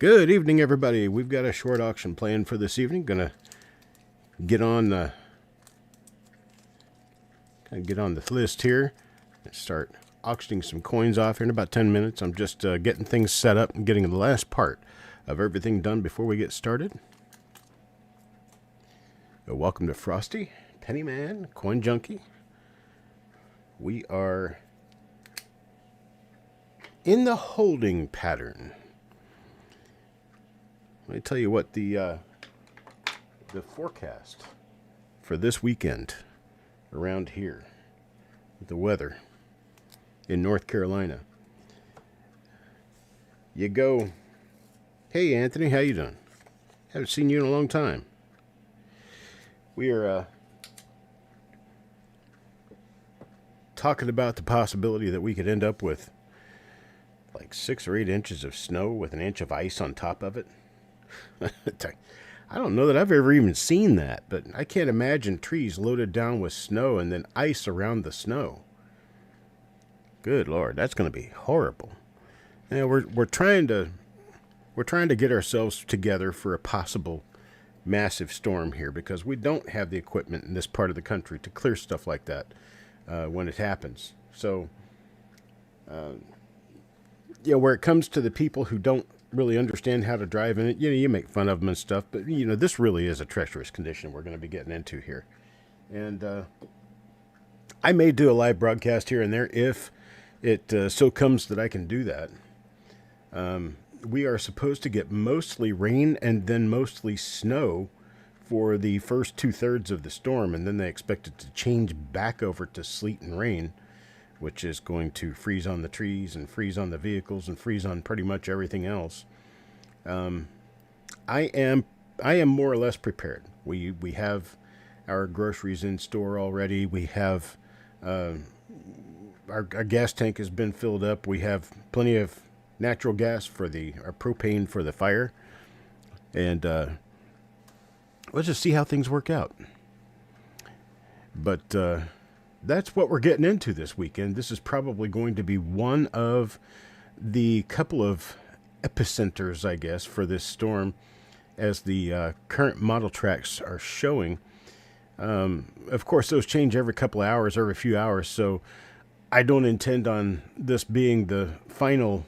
Good evening, everybody. We've got a short auction planned for this evening. Gonna get on the list here and start auctioning some coins off here in about 10 minutes. I'm just getting things set up and getting the last part of everything done before we get started. Welcome to Frosty, Pennyman, Coin Junkie. We are in the holding pattern. Let me tell you what the forecast for this weekend around here, the weather in North Carolina. You go, hey Anthony, how you doing? Haven't seen you in a long time. We are talking about the possibility that we could end up with like 6 or 8 inches of snow with an inch of ice on top of it. I don't know that I've ever even seen that, but I can't imagine trees loaded down with snow and then ice around the snow. Good Lord, that's going to be horrible. Now we're trying to get ourselves together for a possible massive storm here because we don't have the equipment in this part of the country to clear stuff like that when it happens. So, where it comes to the people who don't really understand how to drive in it, you make fun of them and stuff, but this really is a treacherous condition we're going to be getting into here. And I may do a live broadcast here and there if it so comes that I can do that. We are supposed to get mostly rain and then mostly snow for the first 2/3 of the storm, and then they expect it to change back over to sleet and rain, which is going to freeze on the trees and freeze on the vehicles and freeze on pretty much everything else. I am more or less prepared. We have our groceries in store already. We have our gas tank has been filled up. We have plenty of natural gas for our propane for the fire, and let's just see how things work out. But that's what we're getting into this weekend. This is probably going to be one of the couple of epicenters, I guess, for this storm, as the current model tracks are showing. Of course, those change every couple of hours, every few hours, so I don't intend on this being the final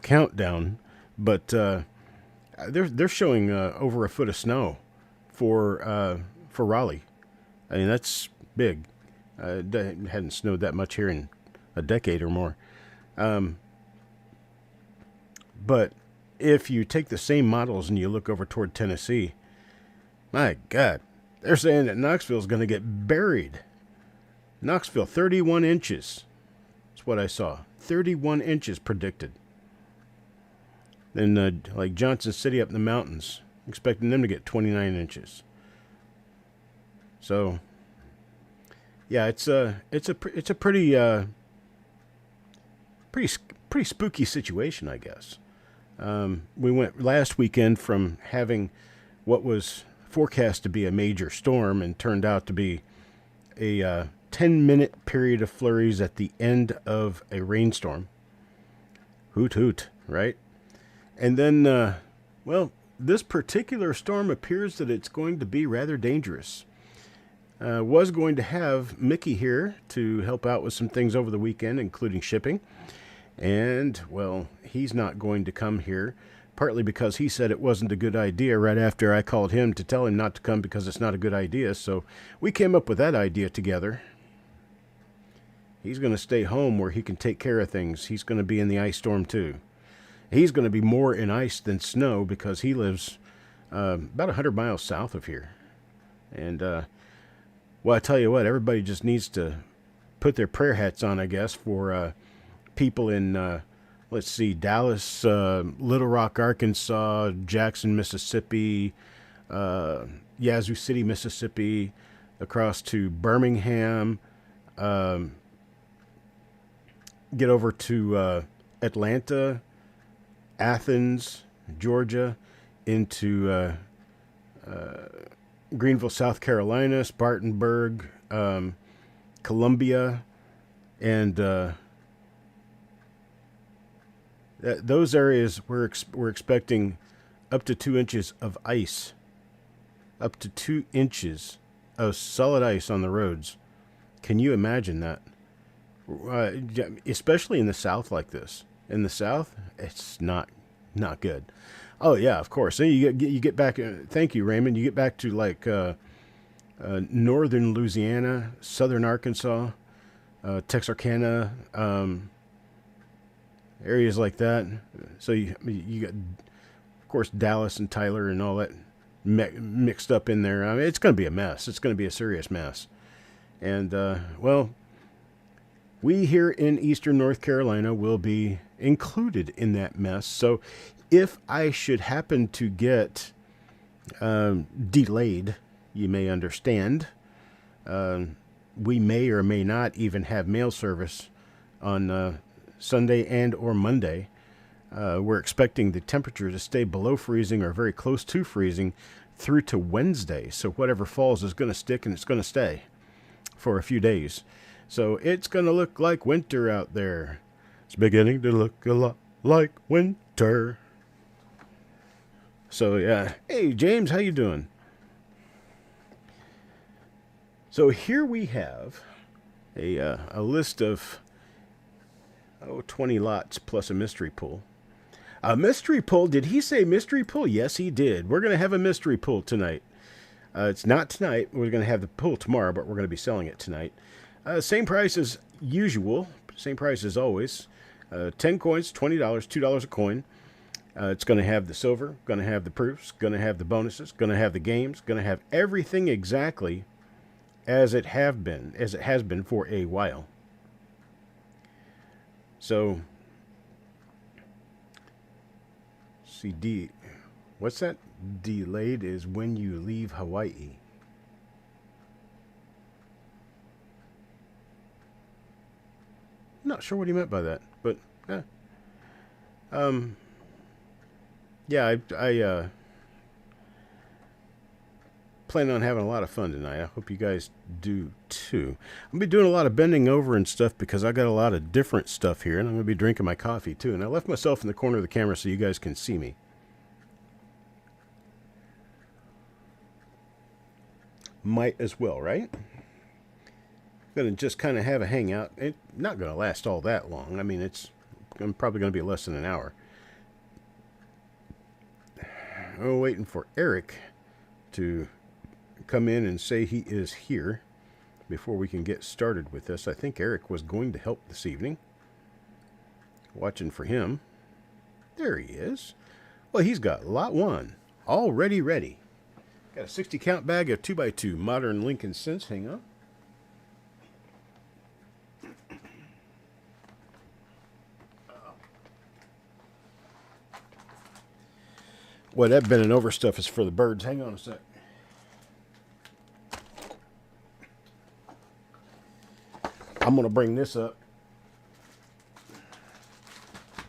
countdown, but they're showing over a foot of snow for Raleigh. I mean, that's big. It hadn't snowed that much here in a decade or more. But if you take the same models and you look over toward Tennessee, my God, they're saying that Knoxville is going to get buried. Knoxville, 31 inches. That's what I saw. 31 inches predicted. Then like Johnson City up in the mountains, expecting them to get 29 inches. So, yeah, it's a pretty spooky situation, I guess. We went last weekend from having what was forecast to be a major storm and turned out to be a 10-minute period of flurries at the end of a rainstorm. Hoot hoot, right? And then, this particular storm appears that it's going to be rather dangerous. Was going to have Mickey here to help out with some things over the weekend, including shipping. And, well, he's not going to come here, partly because he said it wasn't a good idea right after I called him to tell him not to come because it's not a good idea. So we came up with that idea together. He's going to stay home where he can take care of things. He's going to be in the ice storm, too. He's going to be more in ice than snow because he lives about 100 miles south of here. And, well, I tell you what, everybody just needs to put their prayer hats on, I guess, for people in, let's see, Dallas, Little Rock, Arkansas, Jackson, Mississippi, Yazoo City, Mississippi, across to Birmingham, get over to Atlanta, Athens, Georgia, into Greenville, South Carolina, Spartanburg, Columbia, and Those areas we're expecting up to 2 inches of ice, up to 2 inches of solid ice on the roads. Can you imagine that? Especially in the South like this. In the South, it's not good. Oh yeah, of course. Then you get back. Thank you, Raymond. You get back to like northern Louisiana, southern Arkansas, Texarkana, areas like that. So you got, of course, Dallas and Tyler and all that mixed up in there. I mean, it's going to be a mess. It's going to be a serious mess. And well, we here in Eastern North Carolina will be included in that mess. So if I should happen to get delayed, you may understand, we may or may not even have mail service on Sunday and or Monday. We're expecting the temperature to stay below freezing or very close to freezing through to Wednesday. So whatever falls is going to stick and it's going to stay for a few days. So it's going to look like winter out there. It's beginning to look a lot like winter. So yeah. Hey James, how you doing? So here we have a list of 20 lots plus a mystery pool. A mystery pull? Did he say mystery pull? Yes, he did. We're going to have a mystery pull tonight. It's not tonight. We're going to have the pull tomorrow, but we're going to be selling it tonight. Same price as usual. Same price as always. 10 coins, $20, $2 a coin. It's going to have the silver, going to have the proofs, going to have the bonuses, going to have the games, going to have everything exactly as it has been for a while. So, see, what's that? Delayed is when you leave Hawaii. Not sure what he meant by that, but yeah, I plan on having a lot of fun tonight. I hope you guys do too. I'm gonna be doing a lot of bending over and stuff because I got a lot of different stuff here, and I'm gonna be drinking my coffee too. And I left myself in the corner of the camera so you guys can see me. Might as well, right? Gonna just kind of have a hangout. It's not gonna last all that long. I mean, I'm probably gonna be less than an hour. I'm waiting for Eric to come in and say he is here before we can get started with this. I think Eric was going to help this evening. Watching for him. There he is. Well, he's got lot 1 already ready. Got a 60 count bag of 2x2 modern Lincoln cents. Hang on. Well, that bending over stuff is for the birds. Hang on a sec. I'm going to bring this up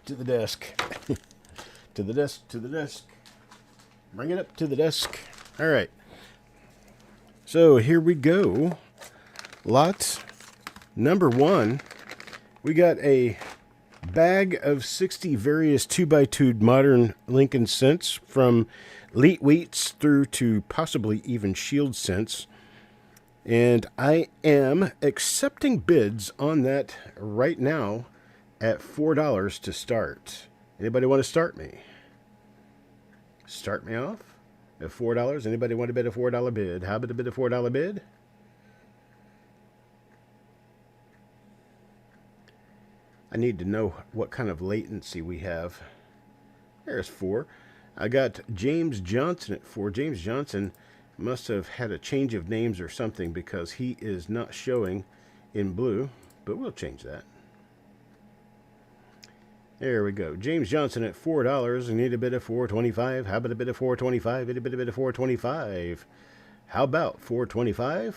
to the desk. To the desk, to the desk. Bring it up to the desk. All right. So here we go. Lot number 1. We got a bag of 60 various 2x2 modern Lincoln cents from Leet Wheats through to possibly even Shield cents. And I am accepting bids on that right now at $4 to start. Anybody want to start me? Start me off at $4. Anybody want to bid a $4 bid? How about a bid a $4 bid? I need to know what kind of latency we have. There's 4. I got James Johnson at 4. James Johnson must have had a change of names or something because he is not showing in blue, but we'll change that. There we go. James Johnson at $4. I need a bid of $4.25. How about a bid of $4.25? Need a bid of $4.25. How about $4.25?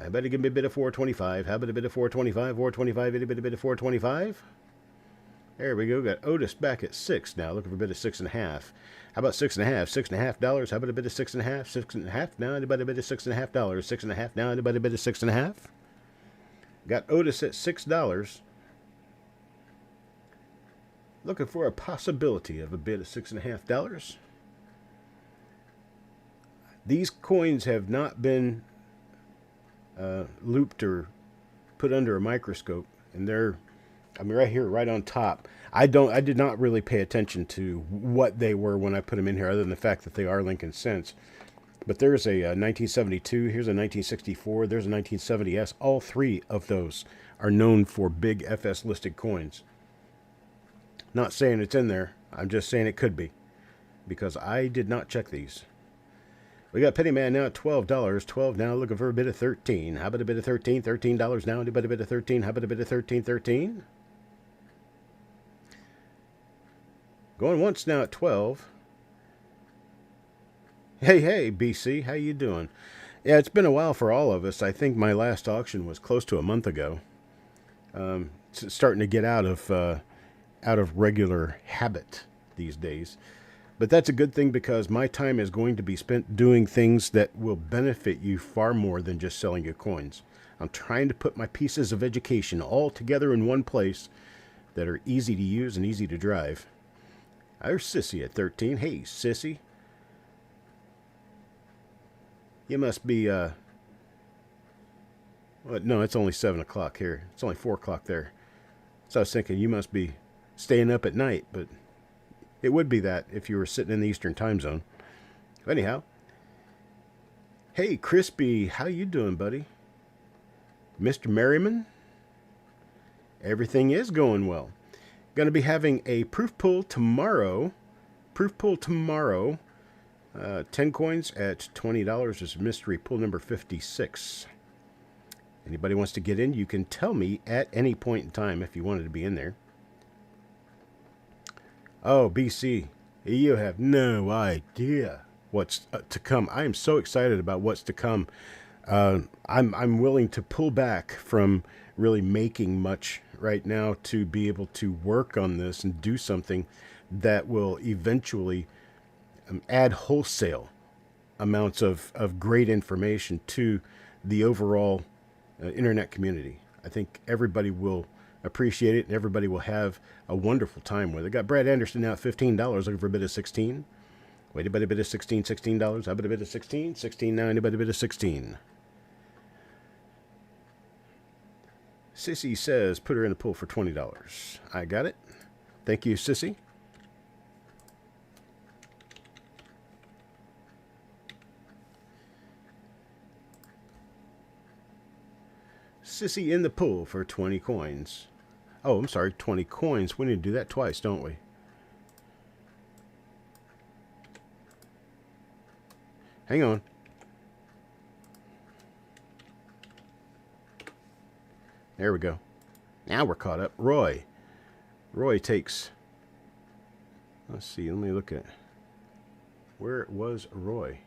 I better give me a bid of $4.25. How about a bid of $4.25? $4.25. Any bid of $4.25? There we go. Got Otis back at 6 now. Looking for a bid of 6.5. How about 6.5? $6.50. How about a bid of 6.5? 6.5 now. Anybody bid of $6.50? 6.5 now. Anybody bid of 6.5? Got Otis at $6. Looking for a possibility of a bid of $6.50. These coins have not been looped or put under a microscope, and they're, I mean, right here, right on top. I did not really pay attention to what they were when I put them in here, other than the fact that they are Lincoln cents. But there's a 1972, here's a 1964, there's a 1970S. All three of those are known for big FS listed coins. Not saying it's in there, I'm just saying it could be, because I did not check these. We got Penny Man now at $12. 12 now, looking for a bid of 13. How about a bid of 13? $13 now. Anybody bid of 13? How about a bid of 13? 13. Going once now at 12. Hey, BC, how you doing? Yeah, it's been a while for all of us. I think my last auction was close to a month ago. It's starting to get out of regular habit these days. But that's a good thing, because my time is going to be spent doing things that will benefit you far more than just selling you coins. I'm trying to put my pieces of education all together in one place that are easy to use and easy to drive. There's Sissy at 13. Hey, Sissy. You must be, no, it's only 7 o'clock here. It's only 4 o'clock there. So I was thinking you must be staying up at night, but it would be that if you were sitting in the Eastern time zone. Anyhow. Hey, Crispy, how you doing, buddy? Mr. Merriman? Everything is going well. Going to be having a proof pull tomorrow. 10 coins at $20 is mystery pull number 56. Anybody wants to get in, you can tell me at any point in time if you wanted to be in there. Oh, BC, you have no idea what's to come. I am so excited about what's to come. I'm willing to pull back from really making much right now to be able to work on this and do something that will eventually add wholesale amounts of great information to the overall internet community. I think everybody will appreciate it, and everybody will have a wonderful time with it. Got Brad Anderson now at $15, looking for a bid of 16. Wait, anybody bid of 16, $16? How about a bid of 16? 16 now, anybody bid of 16? Sissy says, put her in the pool for $20. I got it. Thank you, Sissy. Sissy in the pool for 20 coins. Oh, I'm sorry, 20 coins. We need to do that twice, don't we? Hang on. There we go. Now we're caught up. Roy takes... Let's see, let me look at... Where was Roy?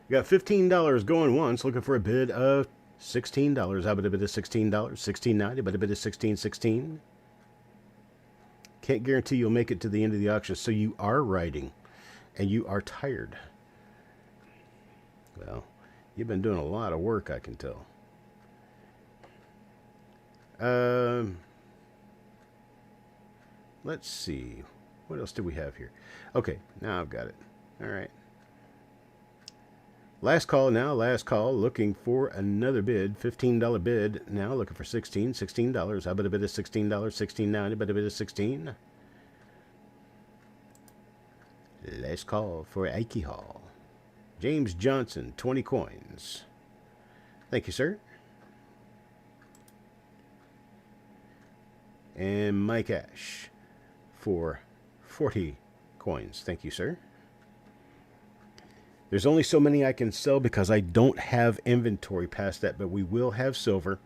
We got $15 going once, looking for a bid of $16. How about a bid of $16? $16.90, but a bid of $16.16. Can't guarantee you'll make it to the end of the auction, so you are riding, and you are tired. Well, you've been doing a lot of work, I can tell. Let's see. What else do we have here? Okay, now I've got it. All right. Last call now, last call, looking for another bid, $15 bid, now looking for $16. How about a bid of $16, $16.90, about a bid of 16. Last call for Ike Hall. James Johnson, 20 coins. Thank you, sir. And Mike Ash for 40 coins. Thank you, sir. There's only so many I can sell because I don't have inventory past that, but we will have silver.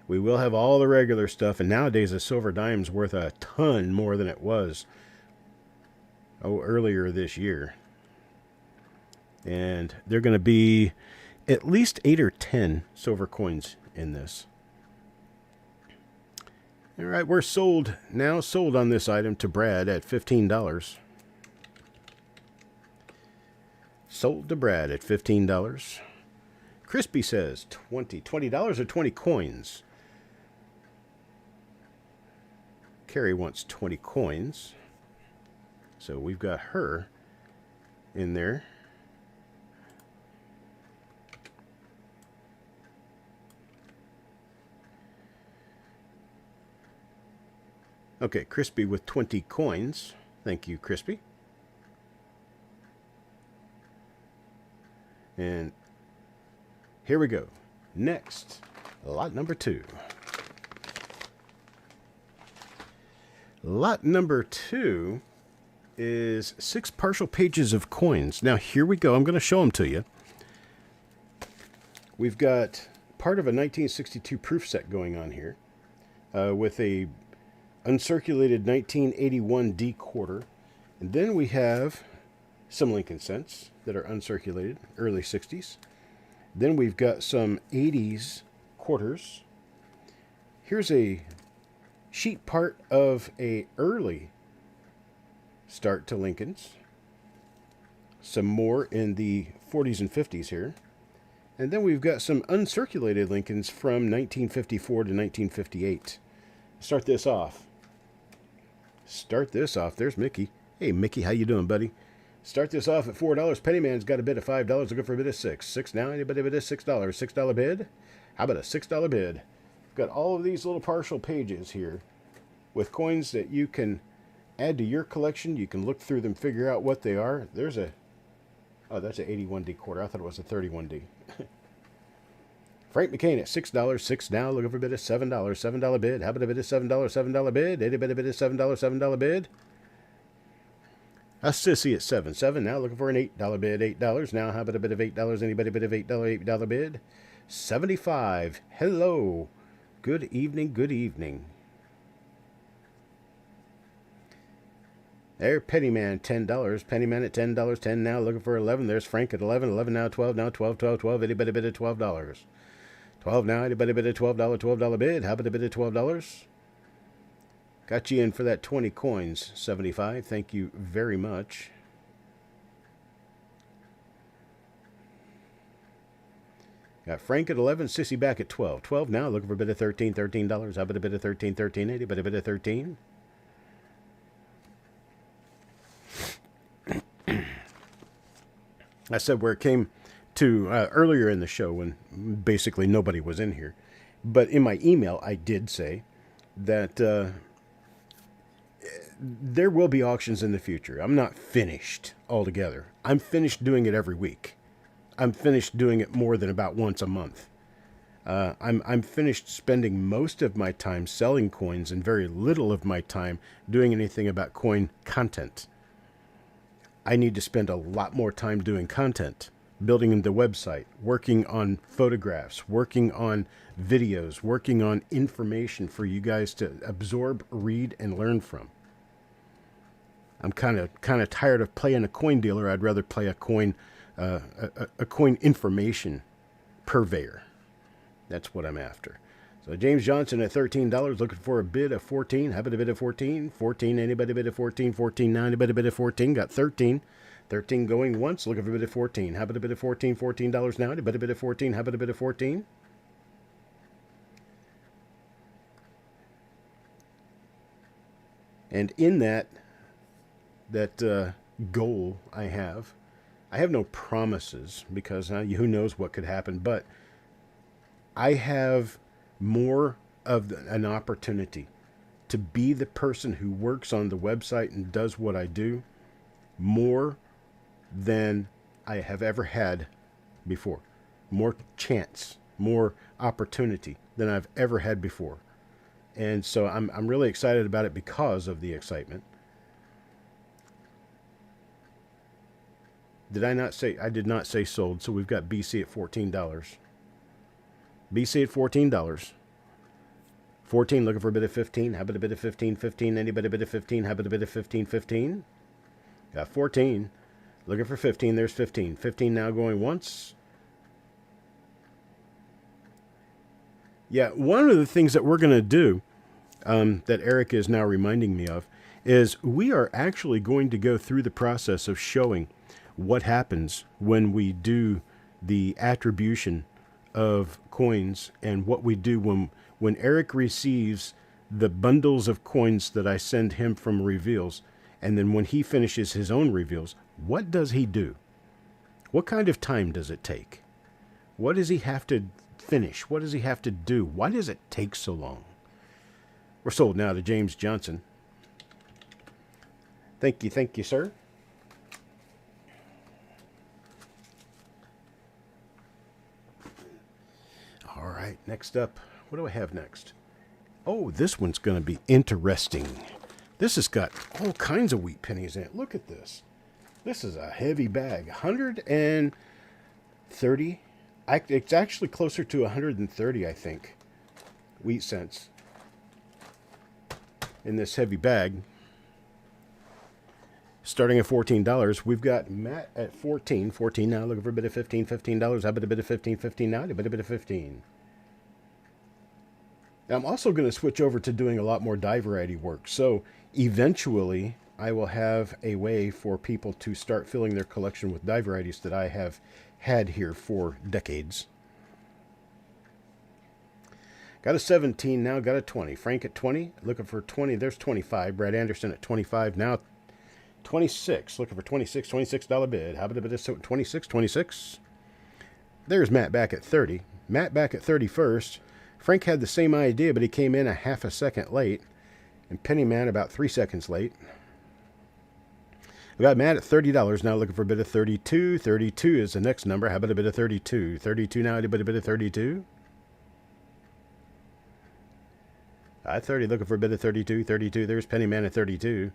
We will have all the regular stuff, and nowadays a silver dime's worth a ton more than it was earlier this year. And they're going to be at least 8 or 10 silver coins in this. All right, we're sold on this item to Brad at $15. Sold to Brad at $15. Crispy says $20 or 20 coins. Carrie wants 20 coins. So we've got her in there. Okay, Crispy with 20 coins. Thank you, Crispy. And here we go. Next, lot number 2. Lot number 2 is 6 partial pages of coins. Now, here we go. I'm going to show them to you. We've got part of a 1962 proof set going on here with a uncirculated 1981 D quarter. And then we have some Lincoln cents that are uncirculated, early 60s. Then we've got some 80s quarters. Here's a sheet part of a early start to Lincolns. Some more in the 40s and 50s here. And then we've got some uncirculated Lincolns from 1954 to 1958. Start this off. There's Mickey. Hey, Mickey, how you doing, buddy? Start this off at $4. Pennyman's got a bid of $5. Looking for a bid of $6. $6 now. Anybody bid of $6? $6 bid? How about a $6 bid? Got all of these little partial pages here with coins that you can add to your collection. You can look through them, figure out what they are. There's a... Oh, that's an 81D quarter. I thought it was a 31D. Frank McCain at $6. $6 now. Looking for a bid of $7. $7 bid. How about a bid of $7? $7 bid. Anybody bid of $7? $7 bid? A Sissy at $7. $7 now. Looking for an $8 bid. $8 now. How about a bid of $8? Anybody bid of $8? $8 bid. 75. Hello. Good evening. Good evening. There, Pennyman, $10. Pennyman at $10. 10 now. Looking for 11. There's Frank at 11. 11 now. 12 now. 12. 12. 12. Anybody bid of $12? 12 now. Anybody bid of $12? $12 bid. How about a bid of $12? Got you in for that 20 coins. 75. Thank you very much. Got Frank at 11. Sissy back at 12. 12 now. Looking for a bid of $13. $13. How about a bid of 13? 13. Anybody bid of 13? I said where it came to earlier in the show when basically nobody was in here. But in my email, I did say that there will be auctions in the future. I'm not finished altogether. I'm finished doing it every week. I'm finished doing it more than about once a month. I'm finished spending most of my time selling coins and very little of my time doing anything about coin content. I need to spend a lot more time doing content, building the website, working on photographs, working on videos, working on information for you guys to absorb, read, and learn from. I'm kind of tired of playing a coin dealer. I'd rather play a coin information purveyor. That's what I'm after. So James Johnson at $13, looking for a bid of 14. How about a bid of 14? 14, anybody bid of 14? 14 now, anybody bid of 14? Got 13. 13 going once, looking for a bid of 14. How about a bid of 14? $14 now, anybody bid of 14? How about a bid of 14? And in that goal I have no promises because who knows what could happen, but I have more of an opportunity to be the person who works on the website and does what I do more than I have ever had before. More chance, more opportunity than I've ever had before. And so I'm really excited about it because of the excitement. Did I not say, I did not say sold, so we've got BC at $14. BC at $14. 14, looking for a bid of 15. How about a bid of 15? 15, anybody bid of 15? How about a bid of 15? 15. Got 14. Looking for 15. There's 15. 15 now going once. Yeah, one of the things that we're going to do that Eric is now reminding me of is we are actually going to go through the process of showing what happens when we do the attribution of coins and what we do when Eric receives the bundles of coins that I send him from reveals, and then when he finishes his own reveals, what does he do? What kind of time does it take? What does he have to finish? What does he have to do? Why does it take so long? We're sold now to James Johnson. Thank you, sir. All right, next up, what do I have next? Oh, this one's going to be interesting. This has got all kinds of wheat pennies in it. Look at this. This is a heavy bag. 130. It's actually closer to 130, I think, wheat cents in this heavy bag. Starting at $14, we've got Matt at 14 now, looking for a bit of $15. How about a bit of 15 now? A bit of 15. Now, I'm also going to switch over to doing a lot more die variety work. So eventually, I will have a way for people to start filling their collection with die varieties that I have had here for decades. Got a 17 now, got a 20. Frank at 20, looking for 20. There's 25. Brad Anderson at 25 now. 26, looking for $26 bid. How about a bit of 26? There's Matt back at 30. Matt back at 31st. Frank had the same idea, but he came in a half a second late. And Pennyman about 3 seconds late. We got Matt at $30 now, looking for a bit of 32. 32 is the next number. How about a bit of 32? 32 now, a bit of 32. 30, looking for a bit of 32. 32, there's Pennyman at 32.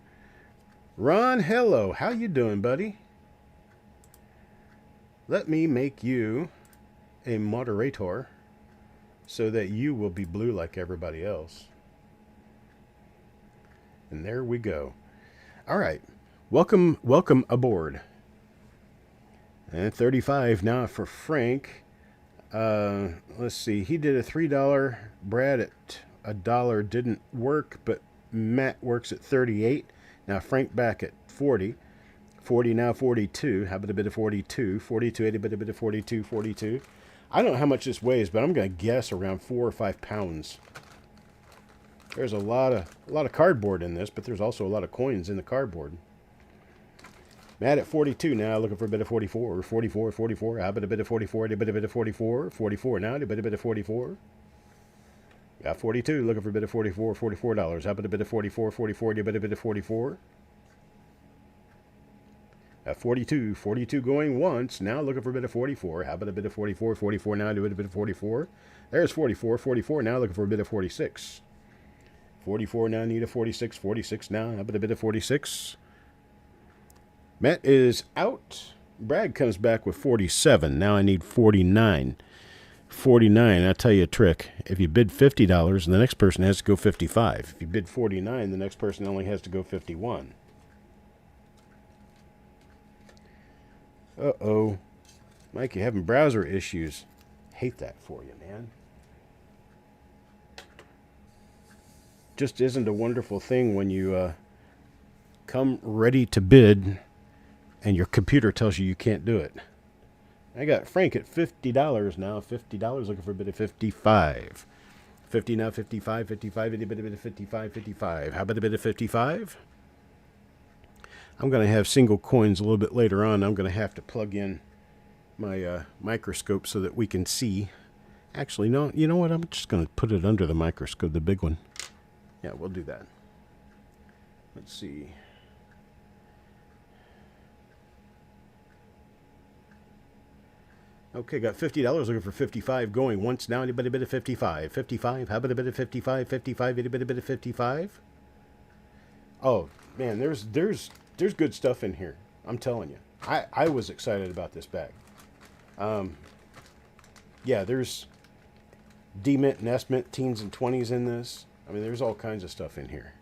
Ron, hello. How you doing, buddy? Let me make you a moderator so that you will be blue like everybody else. And there we go. All right. Welcome aboard. And 35 now for Frank. Let's see. He did a $3. Brad at $1 didn't work, but Matt works at 38. Now Frank back at 40. 40 now, 42. How about a bit of 42? 42, a bit of 42, 42. I don't know how much this weighs, but I'm going to guess around 4 or 5 pounds. There's a lot of cardboard in this, but there's also a lot of coins in the cardboard. Matt at 42 now, looking for a bit of 44. 44. How about a bit of 44? A bit of 44. 44 now, a bit of 44. Got 42, looking for a bit of 44, $44. How about a bit of 44, a bit of 44. At 42 going once. Now looking for a bit of 44. How about a bit of 44, 44 now, do a bit of 44. There's 44 now, looking for a bit of 46. 44 now, need a 46, 46 now. How about a bit of 46? Matt is out. Brad comes back with 47. Now I need 49. 49, I'll tell you a trick. If you bid $50, the next person has to go 55. If you bid 49, the next person only has to go 51. Uh-oh. Mike, you're having browser issues. Hate that for you, man. Just isn't a wonderful thing when you come ready to bid and your computer tells you can't do it. I got Frank at $50 now. $50, looking for a bit of 55. 50 now, 55, a bit of 55, 55. How about a bit of 55? I'm going to have single coins a little bit later on. I'm going to have to plug in my microscope so that we can see. Actually, no, you know what? I'm just going to put it under the microscope, the big one. Yeah, we'll do that. Let's see. Okay, got $50, looking for 55, going once now, anybody bit of 55. 55, how about a bit of 55, 55, a bit of 55? Oh, man, there's good stuff in here. I'm telling you. I was excited about this bag. Yeah, there's D-Mint and S-Mint, teens and 20s in this. I mean, there's all kinds of stuff in here.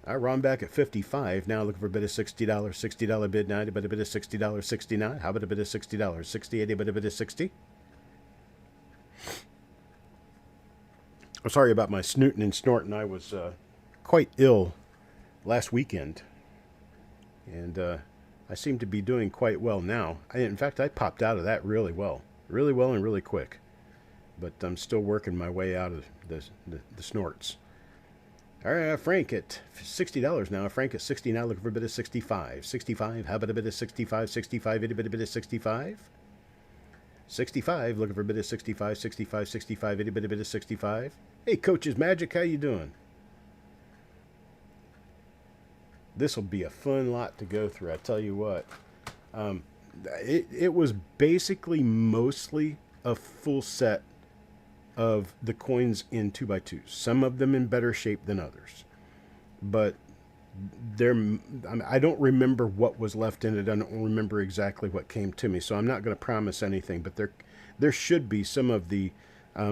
I run back at 55. Now looking for a bit of $60. $60 bid now. A bit of $60. 69. How about a bit of $60? 60. A bit of 60. I'm sorry about my snooting and snorting. I was quite ill last weekend. And I seem to be doing quite well now. In fact, I popped out of that really well. Really well and really quick. but I'm still working my way out of the snorts. All right, Frank at $60 now. Frank at 60 now, looking for a bit of 65. 65, how about a bit of 65? 65, itty bit of 65. 65, looking for a bit of 65, 65, 65, itty bit of 65. Hey, Coach's Magic, how you doing? This will be a fun lot to go through, I tell you what. It was basically mostly a full set of the coins in 2x2s. Some of them in better shape than others. But I don't remember what was left in it. I don't remember exactly what came to me, so I'm not going to promise anything. But there should be some of the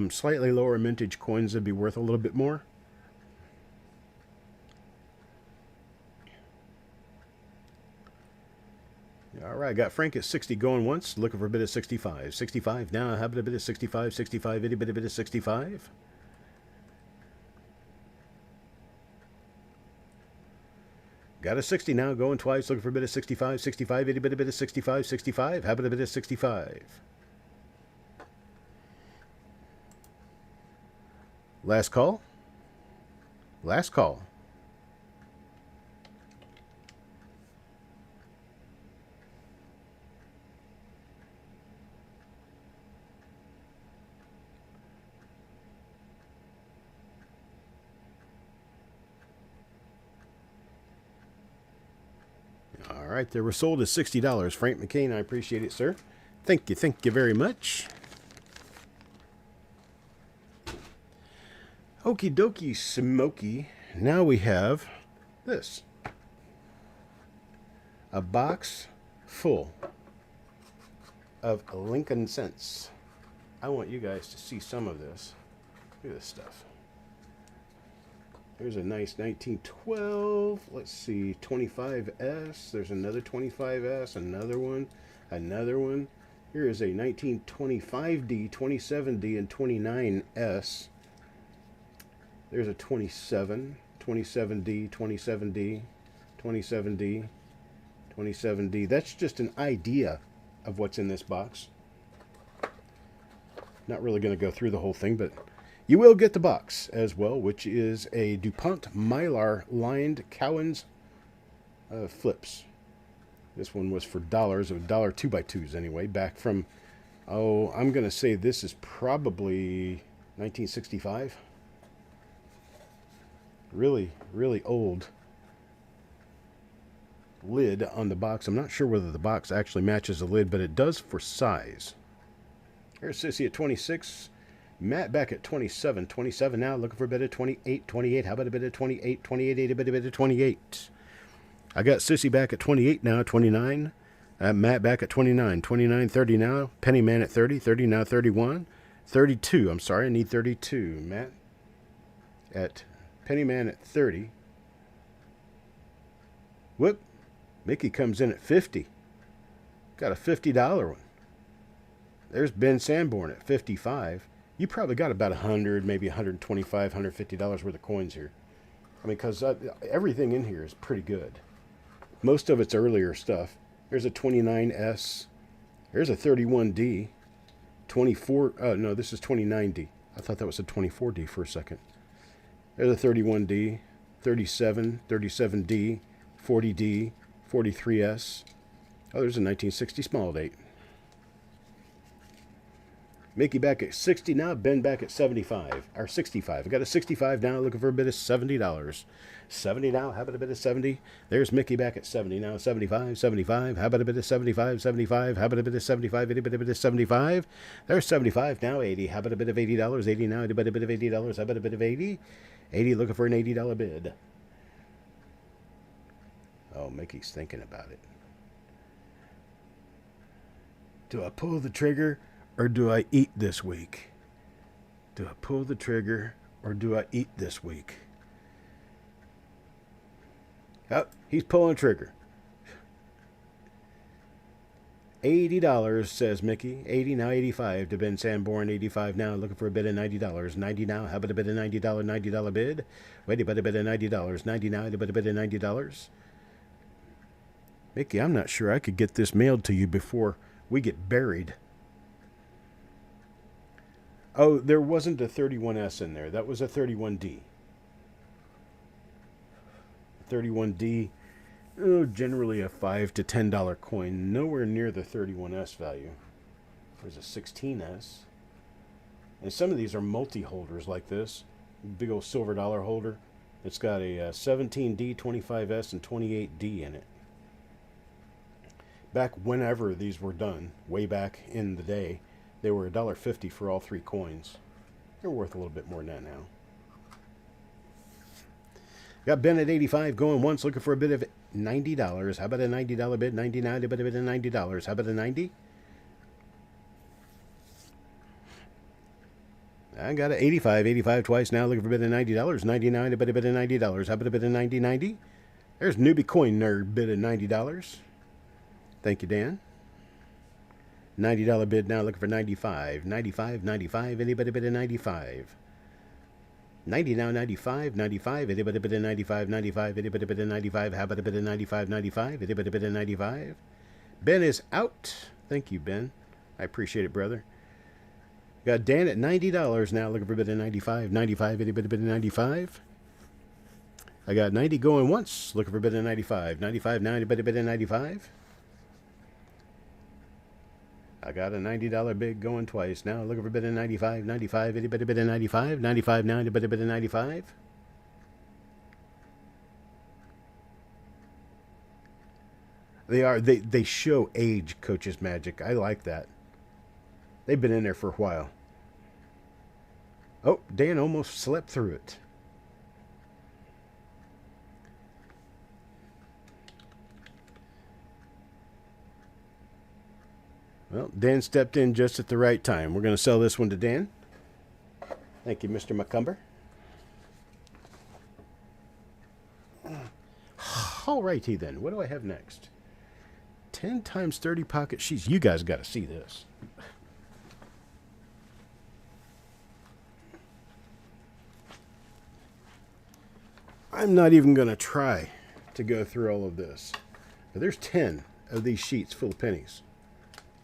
slightly lower mintage coins that'd be worth a little bit more. All right, got Frank at 60 going once, looking for a bit of 65. 65 now, how about a bit of 65, 65, itty bit of 65. Got a 60 now, going twice, looking for a bit of 65, 65, itty bit of 65, 65. How about a bit of 65? Last call. Last call. All right, they were sold at $60. Frank McCain, I appreciate it, sir. Thank you very much. Okie dokie smoky. Now we have this. A box full of Lincoln cents. I want you guys to see some of this. Look at this stuff. There's a nice 1912. Let's see, 25S. There's another 25S, another one, another one. Here is a 1925D, 27D, and 29S. There's a 27, 27D, 27D, 27D, 27D. That's just an idea of what's in this box. Not really going to go through the whole thing, but you will get the box as well, which is a DuPont Mylar lined Cowan's flips. This one was for dollars, a dollar 2x2s anyway, back from, I'm going to say this is probably 1965. Really, really old lid on the box. I'm not sure whether the box actually matches the lid, but it does for size. Here's Sissy at 26. Matt back at 27. 27 now, looking for a bit of 28. 28, how about a bit of 28? 28, a bit of 28. I got Sissy back at 28 now, 29. Matt back at 29. 29, 30 now. Penny Man at 30. 30 now, 31. 32, I'm sorry, I need 32. Matt at Pennyman at 30. Whoop. Mickey comes in at 50. Got a $50 one. There's Ben Sanborn at 55. You probably got about 100, maybe $125, $150 worth of coins here. I mean, because everything in here is pretty good. Most of it's earlier stuff. There's a 29S. There's a 31D. 24, no, this is 29D. I thought that was a 24D for a second. There's a 31D, 37, 37D, 40D, 43S. Oh, there's a 1960 small date. Mickey back at 60 now, Ben back at 75, or 65. I got a 65 now, looking for a bit of $70. 70 now, how about a bit of 70? There's Mickey back at 70 now, 75, 75. How about a bit of 75, 75? How about a bit of 75, a bit of 75? There's 75 now, 80. How about a bit of $80? 80 now, a bit of $80. How about a bit of 80? 80, looking for an $80 bid. Oh, Mickey's thinking about it. Do I pull the trigger or do I eat this week? Do I pull the trigger or do I eat this week? Oh, he's pulling the trigger. $80, says Mickey. 80 now, 85 to Ben Sanborn. 85 now, looking for a bid of $90. 90 now, how about a bid of $90 bid? Wait, about a bid of $90. 90 now, about a bid of $90. Mickey, I'm not sure I could get this mailed to you before we get buried. Oh, there wasn't a 31S in there. That was a 31D. 31D, oh, generally a $5 to $10 coin, nowhere near the 31S value. There's a 16S. And some of these are multi-holders like this. Big old silver dollar holder. It's got a 17D, 25S, and 28D in it. Back whenever these were done, way back in the day, they were $1.50 for all three coins. They're worth a little bit more than that now. Got Ben at 85 going once, looking for a bid of $90. How about a $90 bid? 99, a bit of $90. How about a 90? I got a 85 twice now, looking for a bid of $90. 99, a bit of $90. How about a bid of 90? There's newbie coin nerd bid of $90. Thank you, Dan. $90 bid now, looking for 95. 95. Anybody bid of 95? 90 now, 95. Anybody bid of 95? Anybody bid of 95? How about a bid of 95? Anybody bid of 95? Ben is out. Thank you, Ben. I appreciate it, brother. Got Dan at $90 now, looking for a bid of 95. Anybody bid of 95? I got 90 going once, looking for a bid of 95. 95 now, anybody bid of 95? I got a $90 bid going twice now, looking for a bid of 95. Anybody bid of 95? 95 now, anybody bid of 95? They show age, Coach's Magic. I like that. They've been in there for a while. Oh, Dan almost slept through it. Well, Dan stepped in just at the right time. We're going to sell this one to Dan. Thank you, Mr. McCumber. All righty then. What do I have next? 10 times 30 pocket sheets. You guys got to see this. I'm not even going to try to go through all of this. But there's 10 of these sheets full of pennies.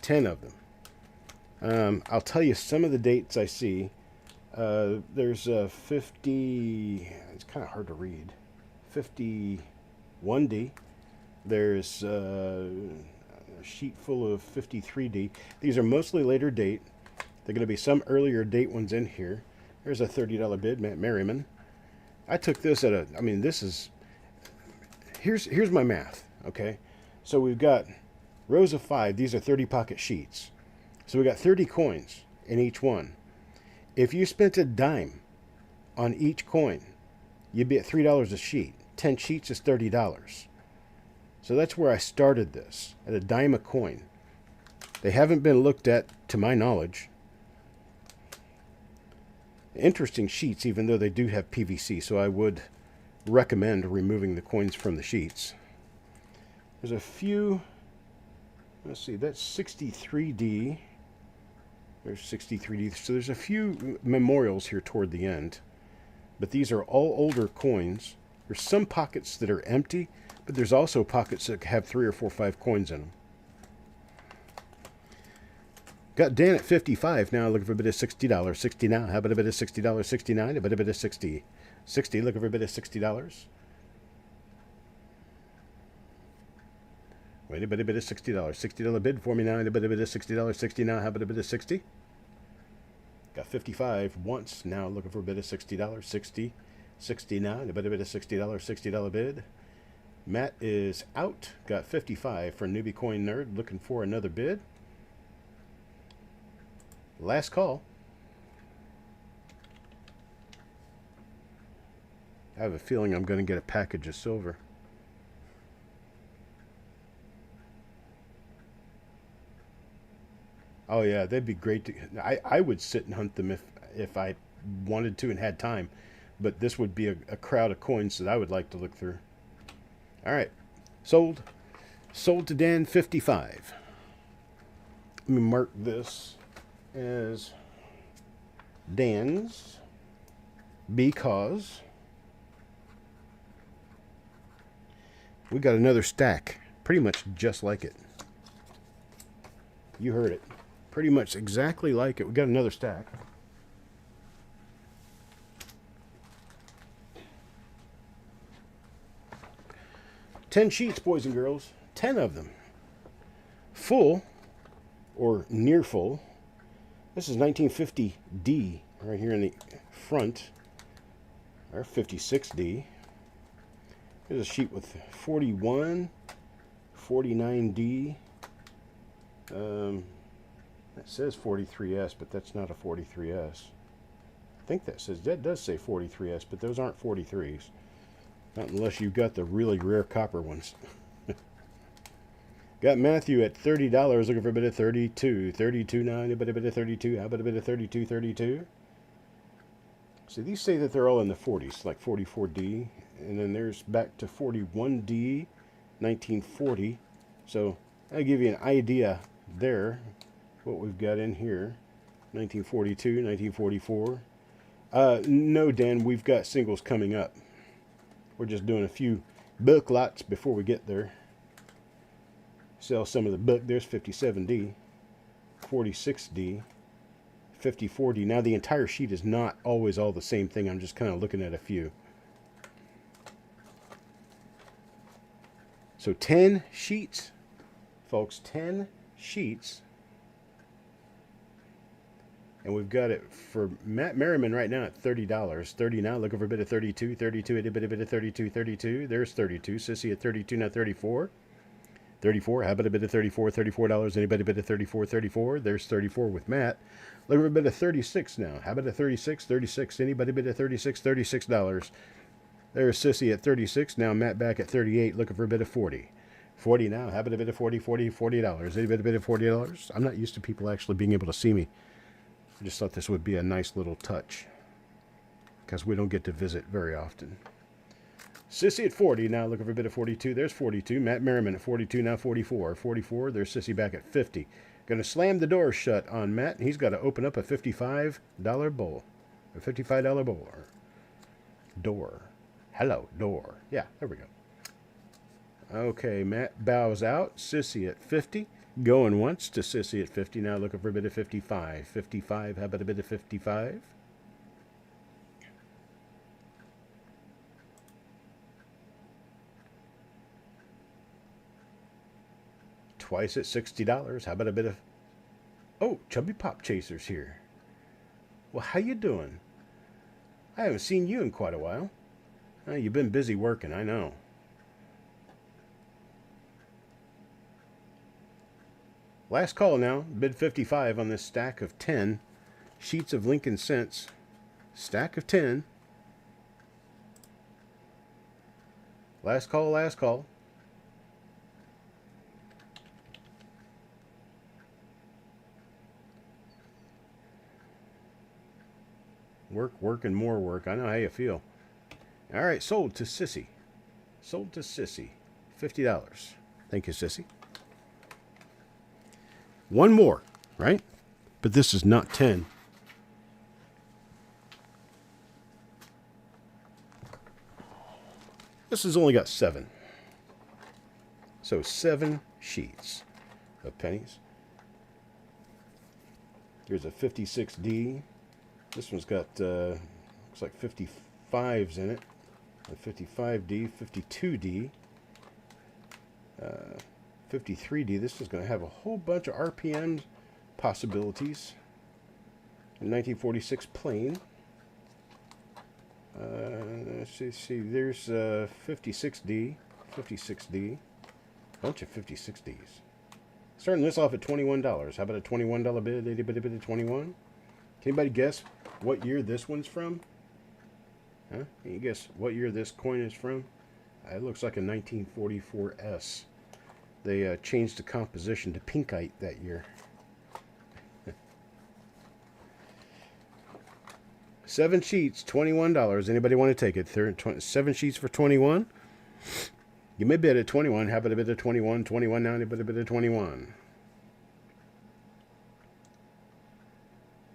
10 of them. I'll tell you some of the dates I see. There's a 50, it's kind of hard to read, 51D. There's a sheet full of 53D. These are mostly later date. There are going to be some earlier date ones in here. There's a $30 bid, Matt Merriman. I took this at here's my math, okay? So we've got rows of 5. These are 30 pocket sheets. So we got 30 coins in each one. If you spent a dime on each coin, you'd be at $3 a sheet. 10 sheets is $30. So that's where I started this, at a dime a coin. They haven't been looked at, to my knowledge. Interesting sheets, even though they do have PVC, so I would recommend removing the coins from the sheets. There's a few. Let's see, that's 63D. There's 63D. So there's a few memorials here toward the end. But these are all older coins. There's some pockets that are empty, but there's also pockets that have 3 or 4 or 5 coins in them. Got Dan at 55 now, looking for a bit of $60. 60 now. How about a bit of $60? 69. A bit of 60. 60, looking for a bit of $60. Wait, a bit of $60. $60 bid for me now. A bit of $60. 60 now. How about a bit of 60? Got 55 once now, looking for a bit of $60. 60. 60 now. A bit of $60. $60 bid. Matt is out. Got 55 for Newbie Coin Nerd, looking for another bid. Last call. I have a feeling I'm going to get a package of silver. Oh yeah, they'd be great to. I would sit and hunt them if I wanted to and had time, but this would be a crowd of coins that I would like to look through. All right, sold to Dan 55. Let me mark this as Dan's because we got another stack pretty much just like it. You heard it. Pretty much exactly like it. We got another stack. 10 sheets, boys and girls. 10 of them. Full, or near full. This is 1950D right here in the front. Or 56D. Here's a sheet with 41, 49D. That says 43S, but that's not a 43S. I think that does say 43S, but those aren't 43s. Not unless you've got the really rare copper ones. Got Matthew at $30, looking for a bit of 32. 32 now, a bit of 32. How about a bit of 32, 32? See, these say that they're all in the 40s, like 44D. And then there's back to 41D, 1940. So I'll give you an idea there, what we've got in here. 1942, 1944. No, Dan, we've got singles coming up. We're just doing a few book lots before we get there. Sell some of the book. There's 57D, 46D, 54D. Now the entire sheet is not always all the same thing. I'm just kind of looking at a few. So 10 sheets, folks. 10 sheets. And we've got it for Matt Merriman right now at $30. 30 now, looking for a bit of 32. 32, a bit of 32, 32. There's 32. Sissy at 32, now 34. 34, how about a bit of 34? $34. Anybody a bit of 34, 34? There's 34 with Matt. Looking for a bit of 36 now. How about a 36, 36? Anybody a bit of 36, $36. There's Sissy at 36. Now Matt back at 38, looking for a bit of 40. 40 now. How about a bit of 40, $40? Anybody a bit of $40? I'm not used to people actually being able to see me. I just thought this would be a nice little touch, because we don't get to visit very often. Sissy at 40, now looking for a bit of 42. There's 42. Matt Merriman at 42, now 44. 44, there's Sissy back at 50. Going to slam the door shut on Matt, and he's got to open up a $55 bowl. A $55 bowl. Door. Hello, door. Yeah, there we go. Okay, Matt bows out. Sissy at 50. Going once to Sissy at 50. Now looking for a bit of 55. 55, how about a bit of 55? Twice at $60. How about a bit of... Oh, Chubby Pop Chaser's here. Well, how you doing? I haven't seen you in quite a while. You've been busy working, I know. Last call now. Bid 55 on this stack of 10 sheets of Lincoln cents. Stack of 10. Last call, last call. Work, and more work. I know how you feel. All right, sold to Sissy. Sold to Sissy. $50. Thank you, Sissy. One more, right? But this is not 10. This has only got 7. So 7 sheets of pennies. Here's a 56D. This one's got, looks like 55s in it. A 55D, 52D. 53D. This is going to have a whole bunch of RPM possibilities. 1946 plain. Let's see. There's 56D. 56D. Bunch of 56Ds. Starting this off at $21. How about a $21 bid? Anybody bid at 21? Can anybody guess what year this one's from? Huh? Can you guess what year this coin is from? It looks like a 1944S. They changed the composition to pinkite that year. 7 sheets, $21. Anybody want to take it? 7 sheets for 21. You may bid at 21. How about a bid of 21? 21 now. Anybody bid at 21?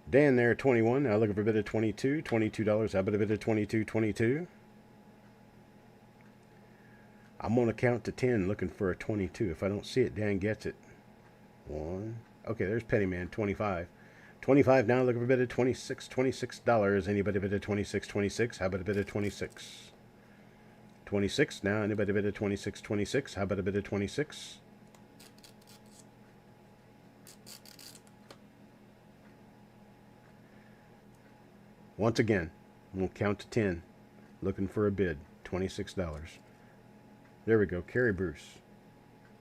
Dan there at 21. Now looking for a bid of 22. $22. How about a bid of 22? 22. I'm going to count to 10 looking for a 22. If I don't see it, Dan gets it. 1. Okay, there's Pennyman, 25. 25 now, looking for a bid of 26. $26. Anybody bid of 26? 26. How about a bid of 26? 26 now. Anybody bid a 26, 26? How about a bid of 26? Once again, we'll count to 10. Looking for a bid. $26. There we go. Carrie Bruce.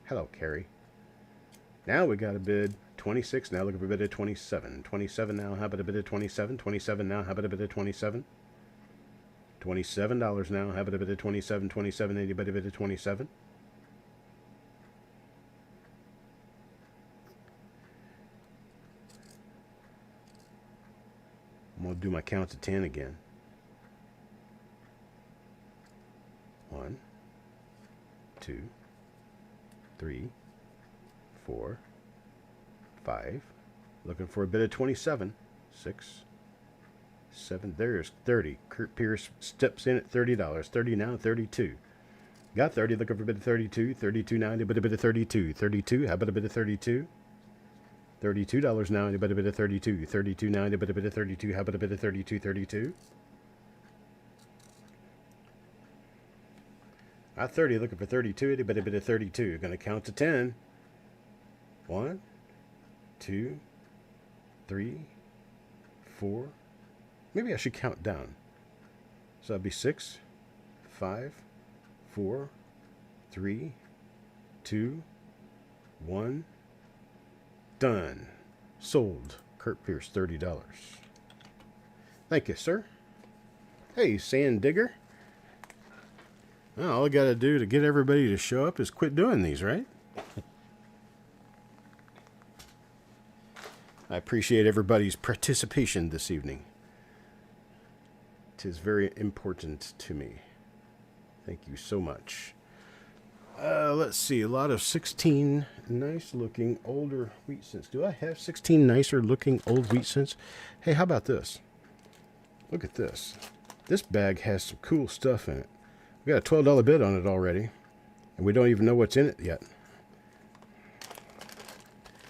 Hello, Carrie. Now we got a bid. 26 now. Looking for a bid of 27. 27 now. How about a bid of 27? 27 now. How about a bid of 27? $27 now. How about a bid of 27? 27. Anybody bid of 27? I'm going to do my count to 10 again. 1, 2, 3, 4, 5. Looking for a bid of 27. 6, 7. There's 30. Kurt Pierce steps in at $30. 30 now. 32. Got 30. Looking for a bid of 32. 32 now. Anybody bid of 32? 32. How about a bid of 32? $32 now. Anybody bid of 32? 32 now. Anybody bid of 32? How about a bid of 32? 32. At 30, looking for 32. Anybody bid of 32? Going to count to 10. 1, 2, 3, 4. Maybe I should count down. So that'd be 6, 5, 4, 3, 2, 1. Done. Sold. Kurt Pierce, $30. Thank you, sir. Hey, Sand Digger. Well, all I got to do to get everybody to show up is quit doing these, right? I appreciate everybody's participation this evening. It is very important to me. Thank you so much. Let's see, a lot of 16 nice looking older wheat cents. Do I have 16 nicer looking old wheat cents? Hey, how about this? Look at this. This bag has some cool stuff in it. We got a $12 bid on it already, and we don't even know what's in it yet.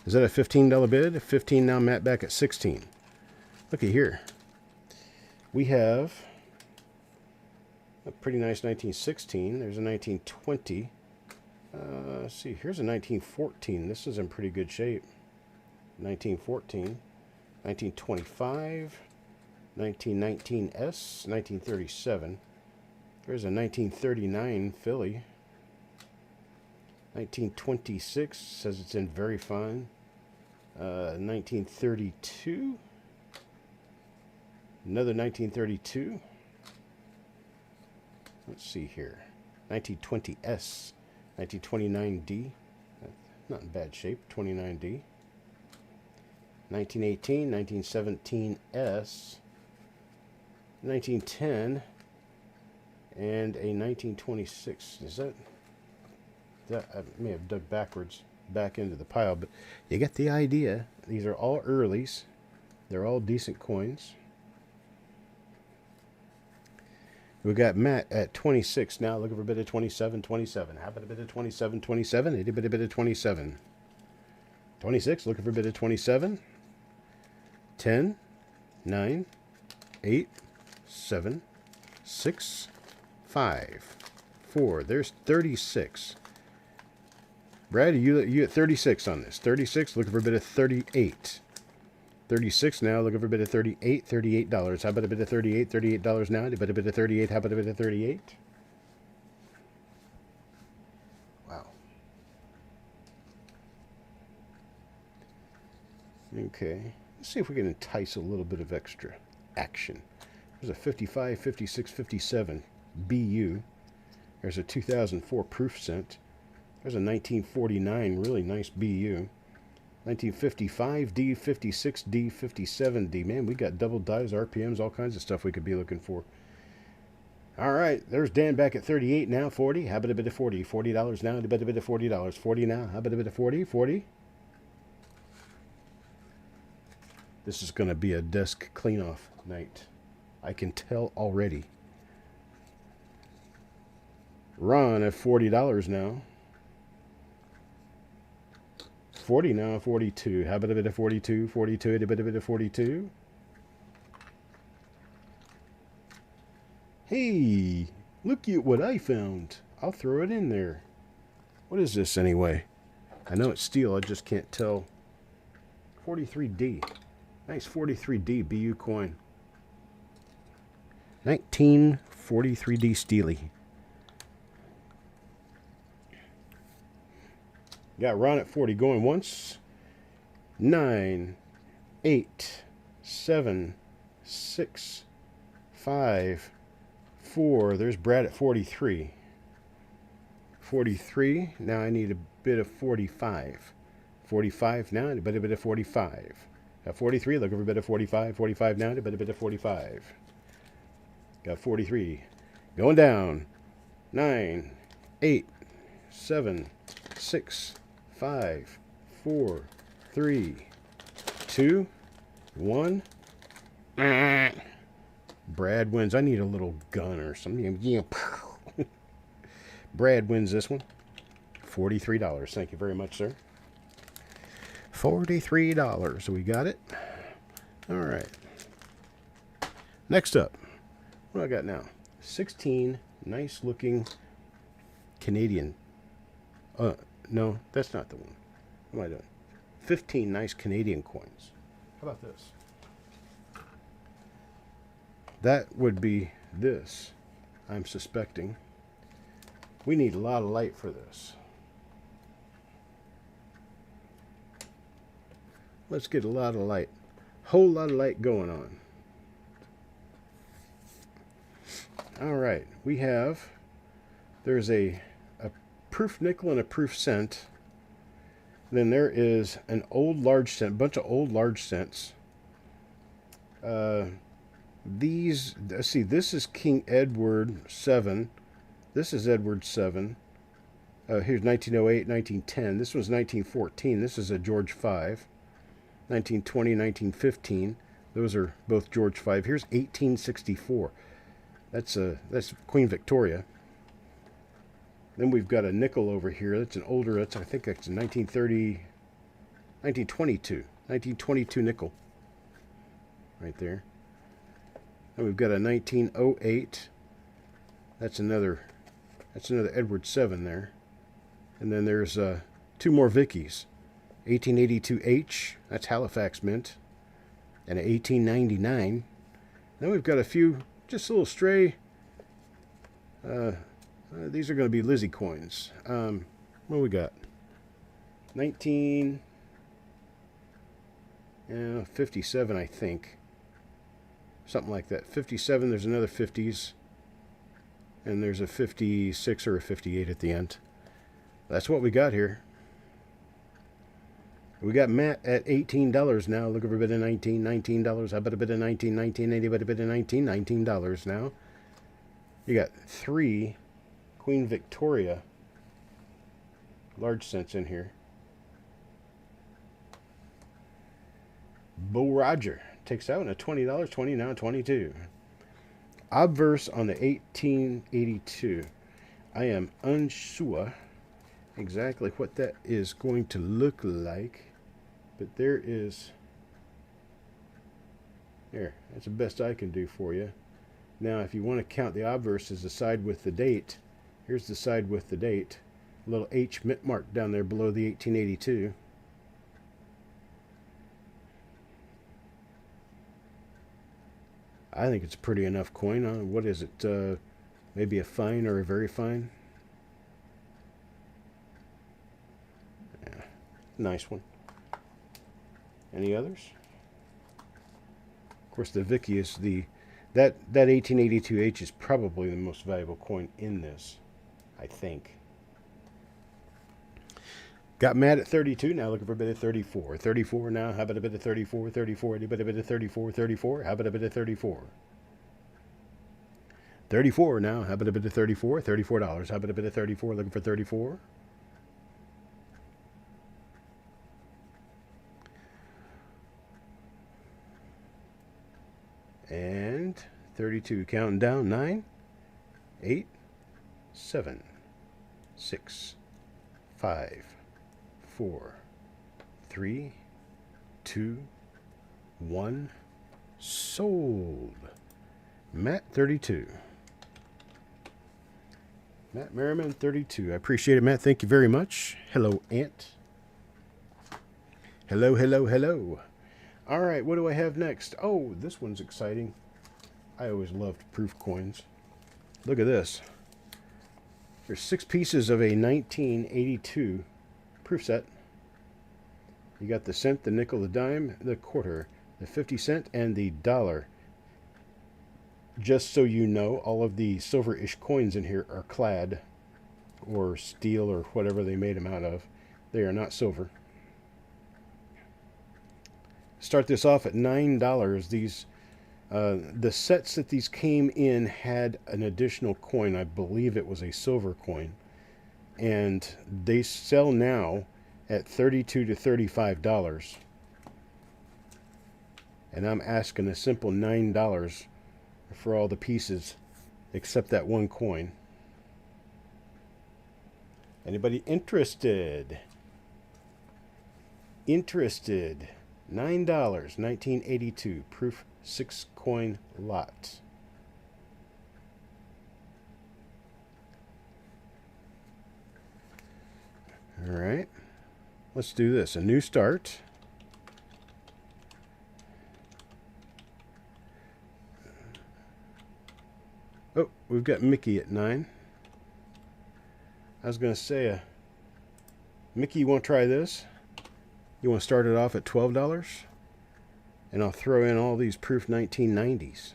Is that a $15 bid? 15 now, Matt back at 16. Looky here. We have a pretty nice 1916. There's a 1920. Let's see, here's a 1914. This is in pretty good shape. 1914, 1925, 1919S, 1937. There's a 1939 Philly. 1926 says it's in very fine. 1932. Another 1932. Let's see here. 1920S. 1929D. Not in bad shape. 29D. 1918. 1917S. 1910. And a 1926. Is that I may have dug backwards back into the pile, but you get the idea. These are all earlies. They're all decent coins. We got Matt at 26 now, looking for a bit of 27, 27. How about a bit of 27, 27? A bit of 27. 26, looking for a bit of 27. 10, 9, 8, 7, 6, 5, 4. There's 36. Brad, you at 36 on this. 36, looking for a bit of 38. 36 now, looking for a bit of 38, $38. How about a bit of 38, $38 now? How about a bit of 38? How about a bit of 38? Wow. Okay. Let's see if we can entice a little bit of extra action. There's a 55, 56, 57 BU. There's a 2004 proof cent. There's a 1949 really nice BU. 1955 D, 56 D, 57 D. Man, we got double dies, RPMs, all kinds of stuff we could be looking for. All right, there's Dan back at 38 now, 40. How about a bit of 40? $40 now, a bit of $40. 40 now, how about a bit of 40? 40. This is going to be a desk clean-off night. I can tell already. Ron at $40 now. 40 now, 42. How about a bit of 42? 42, a bit of 42. Hey, Look at what I found. I'll throw it in there. What is this anyway? I know it's steel. I just can't tell. 43D. Nice 43D BU coin. 1943D Steely. Got Ron at 40 going once. 9, 8, 7, 6, 5, 4. There's Brad at 43. 43. Now I need a bit of 45. 45 now, and a bit of 45. Got 43, looking for a bit of 45. 45 now, and a bit of 45. Got 43. Going down. 9, 8, 7, 6, 5, 4, 3, 2, 1. Brad wins. I need a little gun or something. Yeah. Brad wins this one. $43. Thank you very much, sir. $43. We got it. All right. Next up, what do I got now? 16 nice looking Canadian. No, that's not the one. What am I doing? 15 nice Canadian coins. How about this? That would be this, I'm suspecting. We need a lot of light for this. Let's get a lot of light. Whole lot of light going on. All right, we have, there's a proof nickel and a proof cent. Then there is an old large cent, bunch of old large cents. These, let's see, this is King Edward 7. This is Edward 7. Here's 1908, 1910. This was 1914. This is a George 5. 1920, 1915. Those are both George 5. Here's 1864. That's Queen Victoria. Then we've got a nickel over here. That's an older, I think that's a 1922 nickel. Right there. And we've got a 1908. That's another Edward 7 there. And then there's two more Vickies. 1882H, that's Halifax Mint. And a 1899. Then we've got a few, just a little stray. These are going to be Lizzie coins. What do we got? 1957, I think. Something like that. 57, there's another 50s. And there's a 56 or a 58 at the end. That's what we got here. We got Matt at $18 now. Looking for a bit of $19. How about a bit of $19.80? But a bit of $19 now. You got 3 Queen Victoria large cents in here. Bo Roger takes out a $20, 20 now, 22. Obverse on the 1882. I am unsure exactly what that is going to look like, but there is, there, that's the best I can do for you. Now, if you want to count the obverse as the side with the date, here's the side with the date. A little H mint mark down there below the 1882. I think it's a pretty enough coin. What is it? Maybe a fine or a very fine? Yeah, nice one. Any others? Of course, the Vicky is that 1882H is probably the most valuable coin in this, I think. Got Matt at 32, now looking for a bit of 34. 34 now, how about a bit of 34? 34, anybody a bit of 34? 34, how about a bit of 34? 34 now, how about a bit of 34? $34, how about a bit of 34? Looking for 34? And 32, counting down, 9, 8, 7, 6, 5, 4, 3, 2, 1. Sold. Matt 32. Matt Merriman, 32. I appreciate it, Matt. Thank you very much. Hello, Ant. Hello, hello, hello. All right, what do I have next? Oh, this one's exciting. I always loved proof coins. Look at this. There's 6 pieces of a 1982 proof set. You got the cent, the nickel, the dime, the quarter, the 50 cent, and the dollar. Just so you know, all of the silver-ish coins in here are clad, or steel, or whatever they made them out of. They are not silver. Start this off at $9. These, the sets that these came in had an additional coin. I believe it was a silver coin, and they sell now at $32 to $35. And I'm asking a simple $9 for all the pieces except that one coin. Anybody interested? Interested? $9, 1982, proof 6 coin lot. All right, let's do this. A new start. Oh, we've got Mickey at 9. I was going to say, Mickey, you want to try this? You want to start it off at $12? And I'll throw in all these proof 1990s.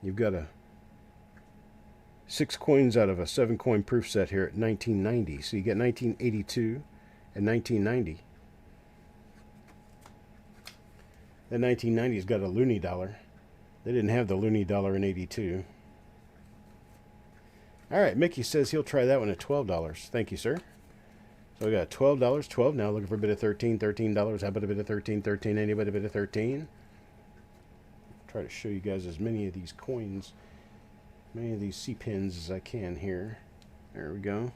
You've got 6 coins out of a 7 coin proof set here at 1990. So you get 1982 and 1990. The 1990's got a loony dollar. They didn't have the loony dollar in 82. All right, Mickey says he'll try that one at $12. Thank you, sir. So we got $12, 12 now, looking for a bit of $13, $13. How about a bit of 13, 13? Anybody a bit of 13? Try to show you guys as many of these coins, many of these C-pins as I can here. There we go.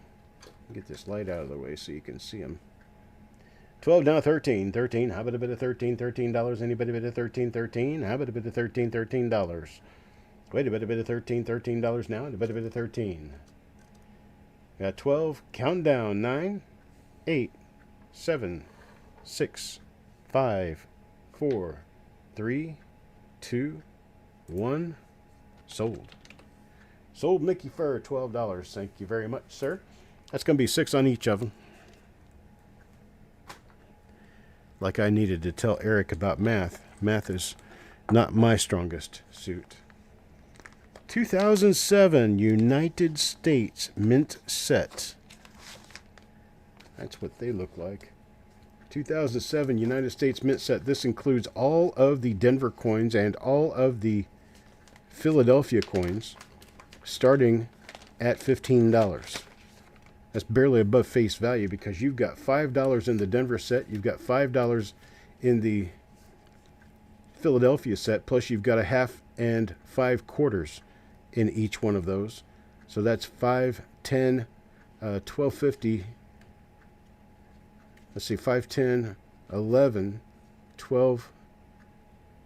Get this light out of the way so you can see them. 12 now, 13, 13. How about a bit of 13, $13? Anybody a bit of 13, 13? How about a bit of 13, $13? Wait a bit of $13, $13 now, and a bit of 13. Got 12, count down, 9, 8, 7, 6, 5, 4, 3, 2, 1. Sold. Sold Mickey Fur, $12. Thank you very much, sir. That's going to be 6 on each of them. Like I needed to tell Eric about math. Math is not my strongest suit. 2007 United States Mint Set. That's what they look like. 2007 United States Mint Set. This includes all of the Denver coins and all of the Philadelphia coins, starting at $15. That's barely above face value because you've got $5 in the Denver set, you've got $5 in the Philadelphia set, plus you've got a half and 5 quarters in each one of those. So that's 5, 10, 12.50. Let's see, 5, 10, 11, 12,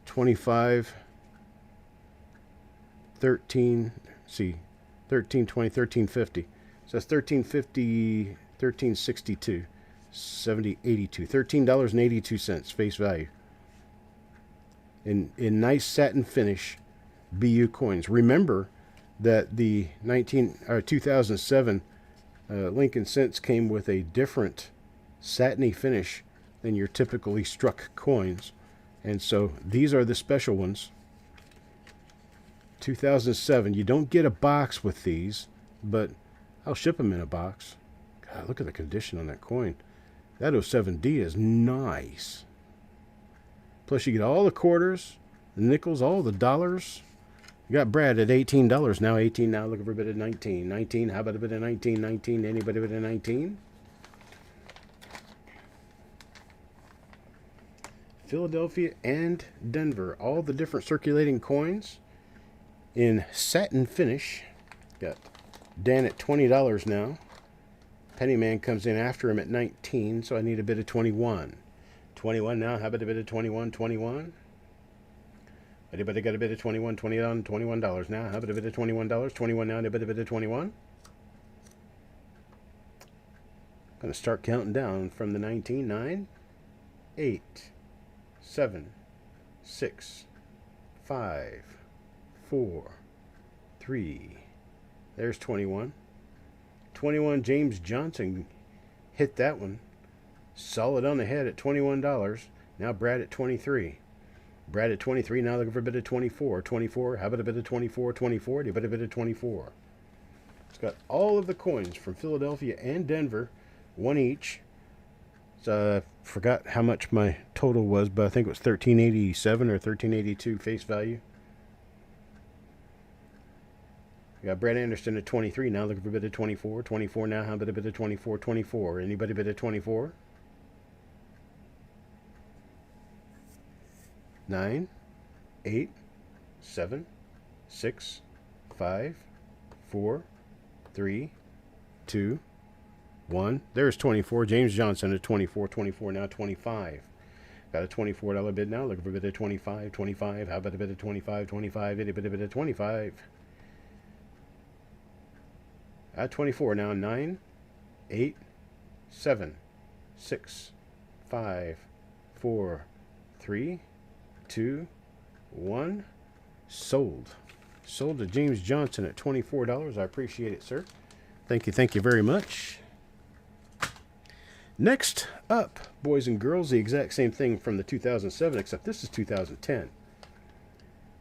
25, 13, see, 13, 20, 13.50. So that's 13.50, 13.62, 70, 82. $13.82 face value. In nice satin finish BU coins. Remember that the 2007 Lincoln Cents came with a different satiny finish than your typically struck coins. And so these are the special ones. 2007. You don't get a box with these, but I'll ship them in a box. God, look at the condition on that coin. That 07D is nice. Plus you get all the quarters, the nickels, all the dollars. You got Brad at $18 now. 18 now. Looking for a bit of 19. 19. How about a bit of 19? 19. Anybody a bit of 19? Philadelphia and Denver. All the different circulating coins in satin finish. Got Dan at $20 now. Pennyman comes in after him at 19, so I need a bit of 21. 21 now. How about a bit of 21? 21. Anybody got a bit of 21? $21 now. How about a bit of $21? 21 now and a bit of 21. Going to start counting down from the 19. 9, 8, 7, 6, 5, 4, 3. There's 21. 21, James Johnson hit that one. Solid on the head at $21. Now Brad at 23. Brad at 23, now looking for a bit of 24. 24, how about a bit of 24? 24, do you bet a bit of 24? It's got all of the coins from Philadelphia and Denver, one each. So I forgot how much my total was, but I think it was $13.87 or $13.82 face value. We got Brad Anderson at 23, now looking for a bit of 24. 24 now, how about a bit of 24? 24, anybody bit of 24? 9, 8, 7, 6, 5, 4, 3, 2, 1. There's 24. James Johnson at 24. 24 now, 25. Got a $24 bid now. Looking for a bit of 25. 25. How about a bit of 25? 25. A bit of 25. At 24 now. 9, 8, 7, 6, 5, 4, 3, 2, 1. Sold. Sold to James Johnson at $24. I appreciate it, sir. Thank you very much. Next up, boys and girls, the exact same thing from the 2007, except this is 2010.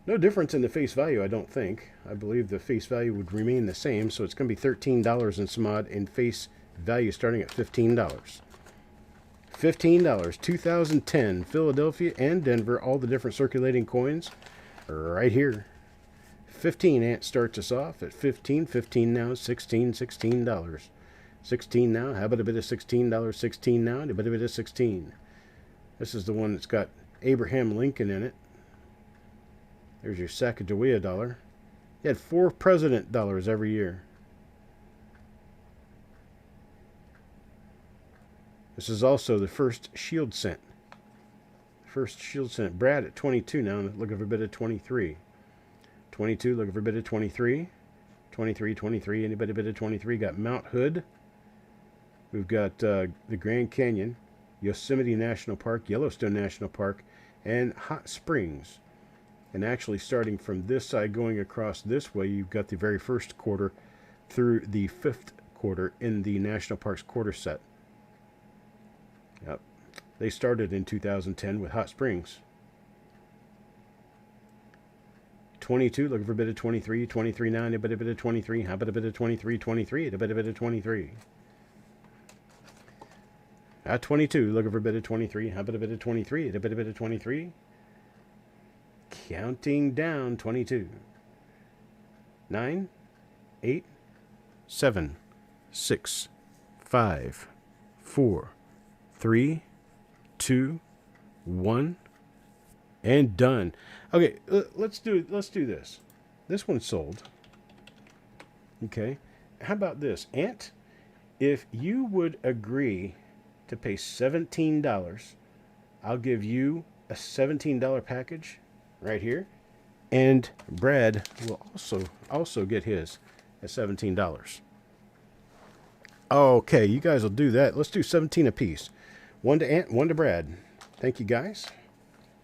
No difference in the face value, I don't think. I believe the face value would remain the same, so it's going to be $13 and some odd in face value starting at $15. $15, 2010, Philadelphia and Denver, all the different circulating coins right here. 15, Ant starts us off at 15. 15 now, 16, $16. 16 now, how about a bit of $16? 16 now, a bit of 16. This is the one that's got Abraham Lincoln in it. There's your Sacagawea dollar. You had 4 president dollars every year. This is also the first shield cent. First shield cent. Brad at 22 now, looking for a bit of 23. 22, looking for a bit of 23. 23, 23, anybody bit of 23? Got Mount Hood. We've got the Grand Canyon, Yosemite National Park, Yellowstone National Park, and Hot Springs. And actually starting from this side going across this way, you've got the very first quarter through the 5th quarter in the National Parks quarter set. Yep. They started in 2010 with Hot Springs. 22, looking for a bit of 23. 23 now, a bit of 23. How about a bit of 23? 23, a bit of 23. At 22, looking for a bit of 23. How about a bit of 23? A bit of 23. Counting down, 22. 9, 8, 7, 6, 5, 4, 3, 2, 1, and done. Okay, let's do this. This one's sold. Okay. How about this, Ant? If you would agree to pay $17, I'll give you a $17 package right here, and Brad will also get his at $17. Okay, you guys will do that. Let's do 17 apiece. One to Ant, one to Brad. Thank you, guys.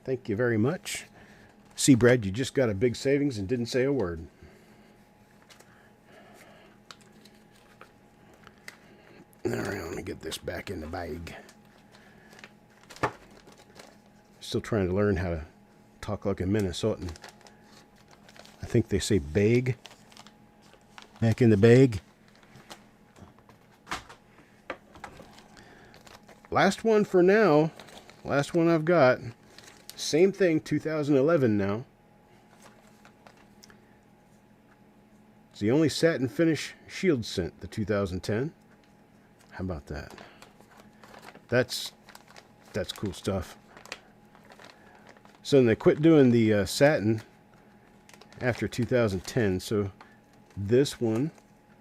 Thank you very much. See, Brad, you just got a big savings and didn't say a word. All right, let me get this back in the bag. Still trying to learn how to talk like a Minnesotan. I think they say bag. Back in the bag. Last one for now. Last one I've got. Same thing, 2011 now. It's the only satin finish shield cent, the 2010. How about that? That's cool stuff. So they quit doing the satin after 2010. So this one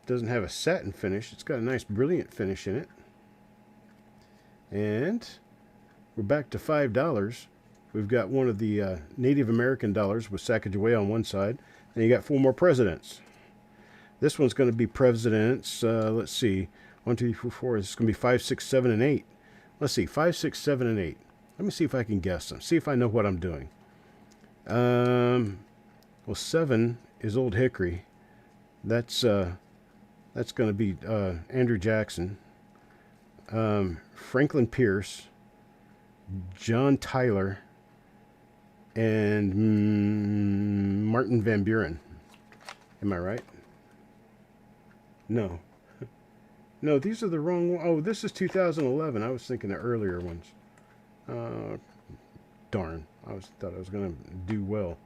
doesn't have a satin finish. It's got a nice brilliant finish in it. And we're back to $5. We've got one of the Native American dollars with Sacagawea on one side. And you got 4 more presidents. This one's going to be presidents. Let's see. 1, 2, 3, 4, 4. This is going to be 5, 6, 7, and 8. Let's see. 5, 6, 7, and 8. Let me see if I can guess them. See if I know what I'm doing. Well, 7 is Old Hickory. That's going to be Andrew Jackson, Franklin Pierce, John Tyler, and Martin Van Buren. Am I right? No. No, these are the wrong one. Oh, this is 2011. I was thinking the earlier ones. Darn. Thought I was going to do well.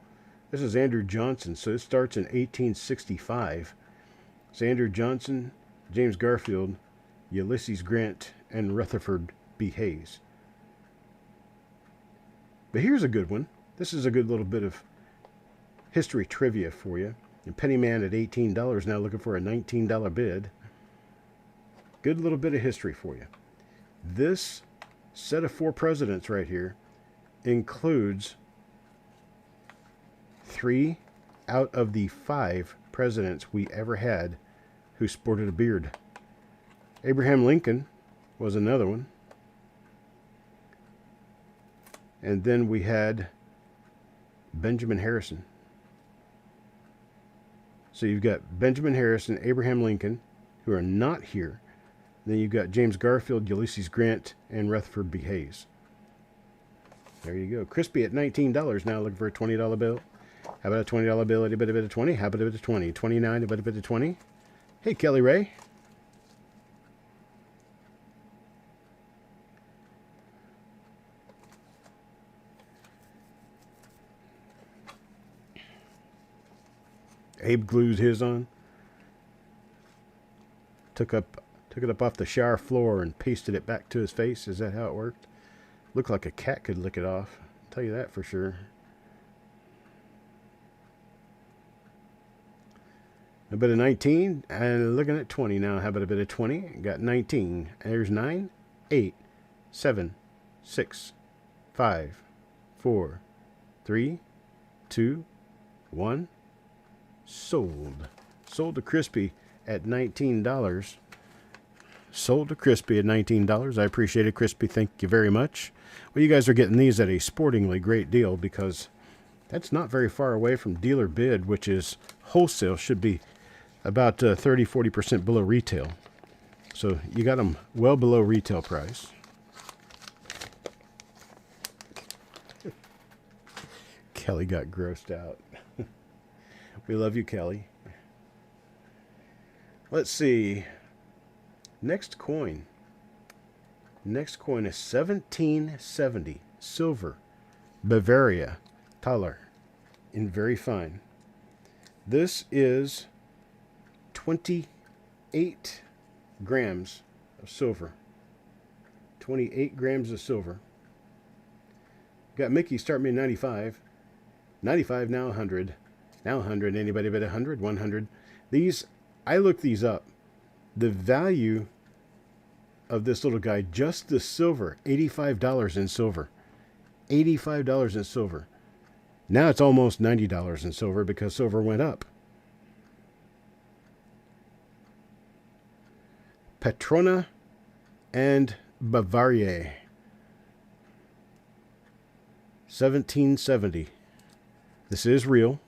This is Andrew Johnson, so it starts in 1865. It's Andrew Johnson, James Garfield, Ulysses Grant, and Rutherford B. Hayes. But here's a good one. This is a good little bit of history trivia for you. And Pennyman at $18 now looking for a $19 bid. Good little bit of history for you. This set of 4 presidents right here includes 3 out of the 5 presidents we ever had who sported a beard. Abraham Lincoln was another one. And then we had Benjamin Harrison. So you've got Benjamin Harrison, Abraham Lincoln, who are not here. Then you've got James Garfield, Ulysses Grant, and Rutherford B. Hayes. There you go. Crispy at $19 now looking for a $20 bill. How about a $20 bill? A bit of 20? How about a bit of 20? 29, a bit of 20? Hey, Kelly Ray. Abe glues his on. Took it up off the shower floor and pasted it back to his face. Is that how it worked? Looked like a cat could lick it off. I'll tell you that for sure. A bit of 19 and looking at 20 now. How about a bit of 20? Got 19. There's 9, 8, 7, 6, 5, 4, 3, 2, 1. Sold. Sold to Crispy at $19. Sold to Crispy at $19. I appreciate it, Crispy. Thank you very much. Well, you guys are getting these at a sportingly great deal because that's not very far away from dealer bid, which is wholesale, should be about 30-40% below retail. So you got them well below retail price. Kelly got grossed out. We love you, Kelly. Let's see. Next coin. Next coin is 1770 silver, Bavaria, Thaler, in very fine. This is 28 grams of silver. 28 grams of silver. Got Mickey, start me at 95. 95, now 100. Now 100. Anybody bet 100? 100. These, I looked these up. The value of this little guy, just the silver, $85 in silver. $85 in silver. Now it's almost $90 in silver because silver went up. Petrona and Bavaria. 1770. This is real.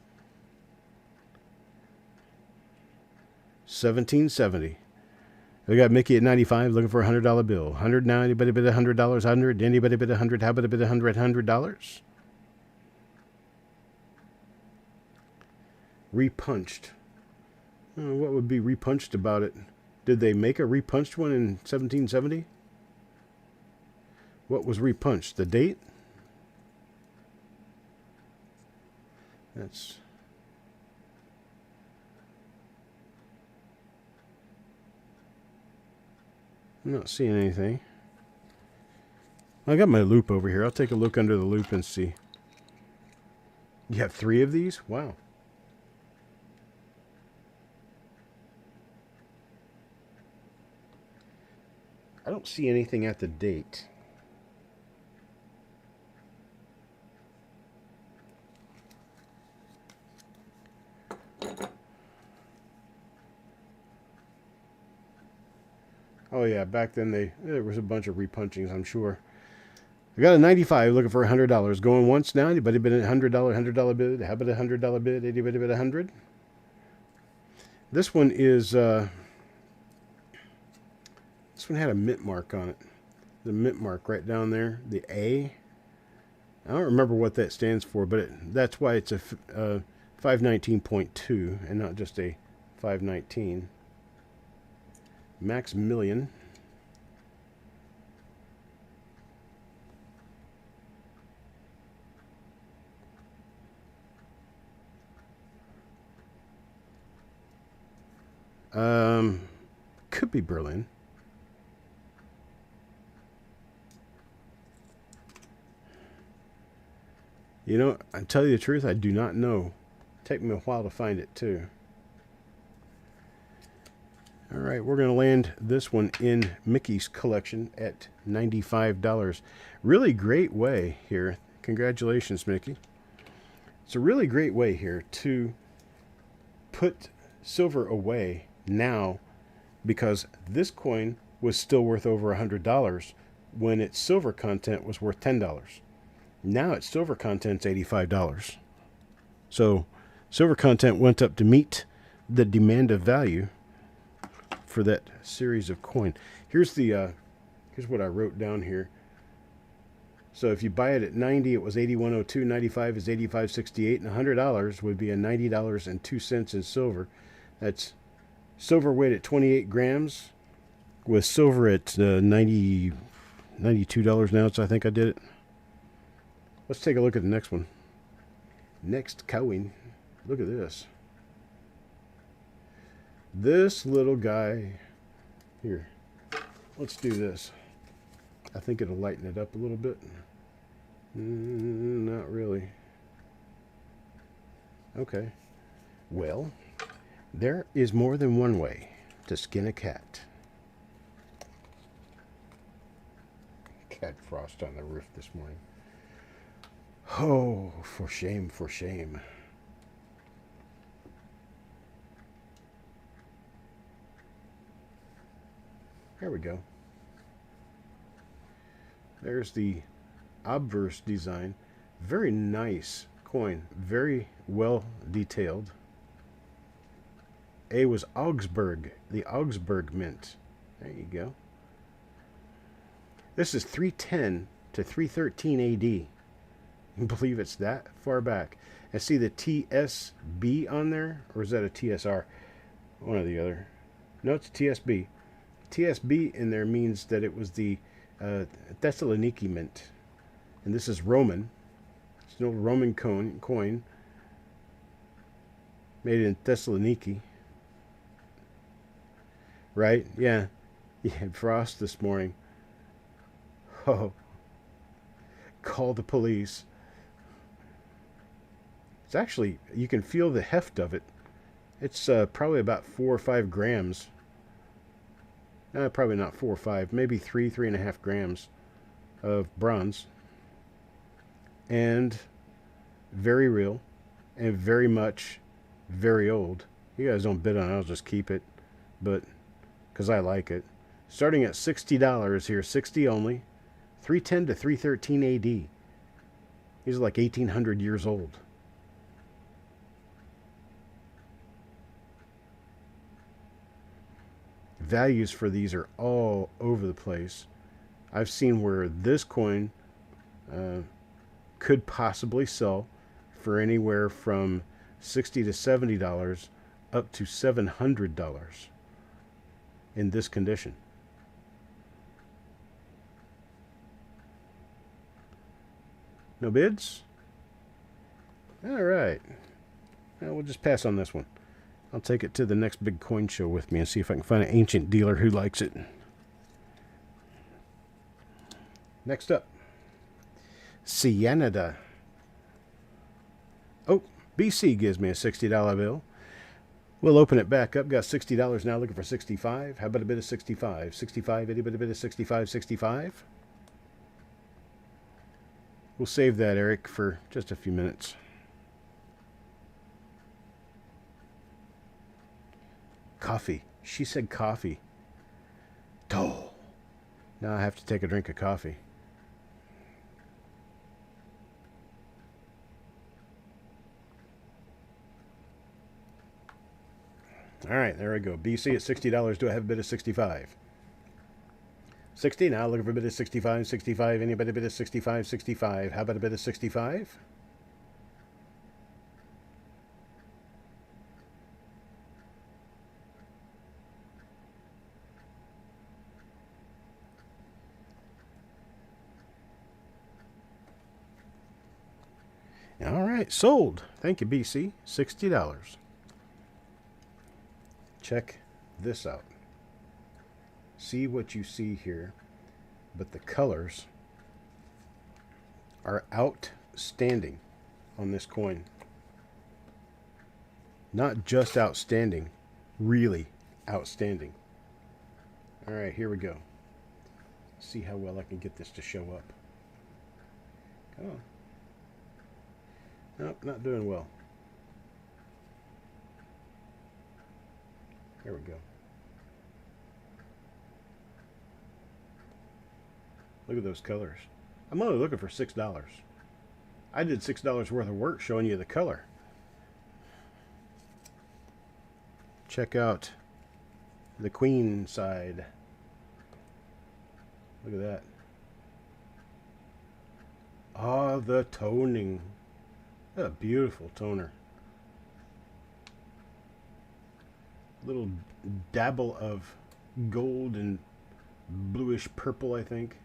1770. We got Mickey at 95 looking for a $100 bill. 100 now. Anybody bid $100? 100. Anybody bid 100? How about a bid $100? Repunched. What would be repunched about it? Did they make a repunched one in 1770? What was repunched? The date? That's... I'm not seeing anything. I got my loop over here. I'll take a look under the loop and see. You have 3 of these? Wow. I don't see anything at the date. Oh yeah, back then there was a bunch of repunchings, I'm sure. I got a 95 looking for $100. Going once now. Anybody bid a $100 bid? How about a $100 bid? Anybody bid 100? This one is this one had a mint mark on it. The mint mark right down there, the A. I don't remember what that stands for, but that's why it's a 519.2 and not just a 519. Max Million. Could be Berlin. You know, I tell you the truth, I do not know. Take me a while to find it too. All right, we're going to land this one in Mickey's collection at $95. Really great way here. Congratulations, Mickey. It's a really great way here to put silver away now, because this coin was still worth over $100 when its silver content was worth $10. Now its silver content's $85. So silver content went up to meet the demand of value for that series of coin. Here's what I wrote down here. So if you buy it at 90, it was 81.02. 95 is 85.68, and $100 would be a $90.02 in silver. That's silver weight at 28 grams, with silver at $92 an ounce. I think I did it. Let's take a look at the next one. Next coin. Look at this. This little guy here. Let's do this. I think it'll lighten it up a little bit. Not really. Okay. Well, there is more than one way to skin a cat. Cat frost on the roof this morning. Oh, for shame, for shame. There we go. There's the obverse design. Very nice coin. Very well detailed. A was Augsburg. The Augsburg Mint. There you go. This is 310 to 313 AD. You can believe it's that far back. I see the TSB on there. Or is that a TSR? One or the other. No, it's TSB. TSB in there means that it was the Thessaloniki Mint. And this is Roman. It's an old Roman coin made in Thessaloniki. Right? Yeah. You had frost this morning. Oh. Call the police. It's actually, you can feel the heft of it. It's probably about 4 or 5 grams. Probably not 4 or 5, maybe 3.5 grams of bronze. And very real and very much very old. You guys don't bid on it, I'll just keep it. But, because I like it. Starting at $60 here, 60 only. 310 to 313 AD. These are like 1800 years old. Values for these are all over the place. I've seen where this coin could possibly sell for anywhere from $60 to $70 up to $700 in this condition. No bids? All right. Well, we'll just pass on this one. I'll take it to the next big coin show with me and see if I can find an ancient dealer who likes it. Next up, Cianida. Oh, BC gives me a $60 bill. We'll open it back up. Got $60 now, looking for 65. How about a bit of 65? 65, anybody bit of 65, 65? We'll save that, Eric, for just a few minutes. Coffee. She said coffee. Oh, now I have to take a drink of coffee. All right, there we go. BC at $60. Do I have a bid of 65? 60. Now looking for a bid of 65. 65. Anybody bid of 65? 65. How about a bid of 65? All right, sold. Thank you, BC. $60. Check this out. See what you see here, but the colors are outstanding on this coin. Not just outstanding, really outstanding. All right, here we go. See how well I can get this to show up. Come on. Nope, not doing well. Here we go. Look at those colors. I'm only looking for $6. I did $6 worth of work showing you the color. Check out the queen side. Look at that. Ah, the toning. A beautiful toner. Little dabble of gold and bluish purple, I think.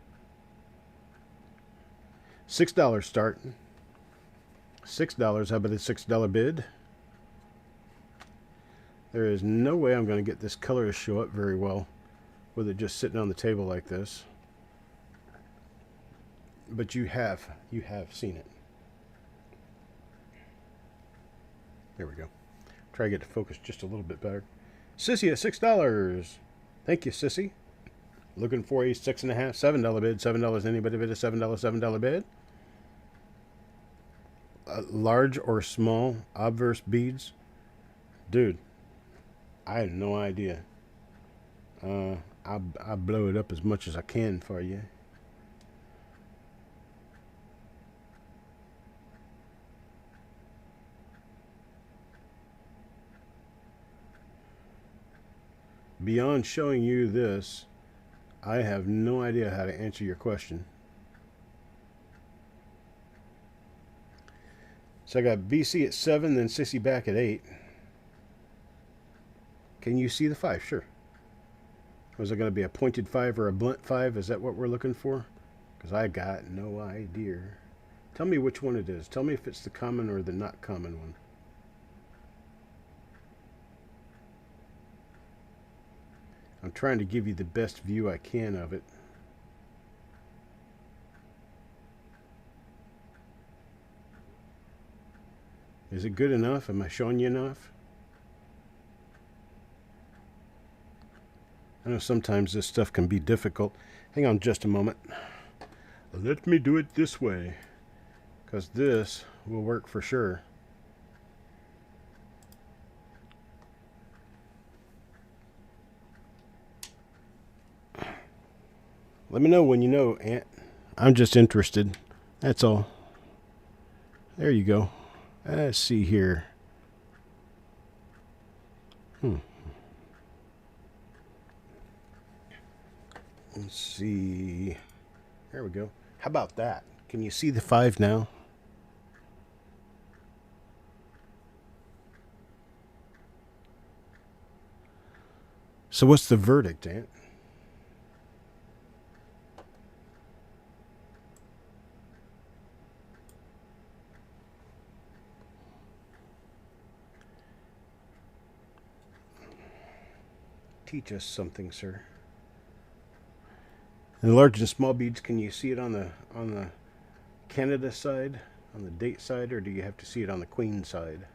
$6 start. $6. How about a $6 bid? There is no way I'm going to get this color to show up very well with it just sitting on the table like this. But you have seen it. There we go. Try to get to focus just a little bit better. Sissy at $6. Thank you, Sissy. Looking for a $6.5, $7 bid. $7. Anybody bid a $7, $7 bid? Large or small obverse beads? Dude, I have no idea. I'll blow it up as much as I can for you. Beyond showing you this, I have no idea how to answer your question. So I got BC at 7, then Sissy back at 8. Can you see the 5? Sure. Was it going to be a pointed 5 or a blunt 5? Is that what we're looking for? Because I got no idea. Tell me which one it is. Tell me if it's the common or the not common one. I'm trying to give you the best view I can of it. Is it good enough? Am I showing you enough? I know sometimes this stuff can be difficult. Hang on just a moment. Let me do it this way, because this will work for sure. Let me know when you know, Aunt. I'm just interested. That's all. There you go. Let's see here. Let's see. There we go. How about that? Can you see the 5 now? So what's the verdict, Aunt? Teach us something, sir. And the large and small beads, can you see it on the Canada side, on the date side, or do you have to see it on the queen side?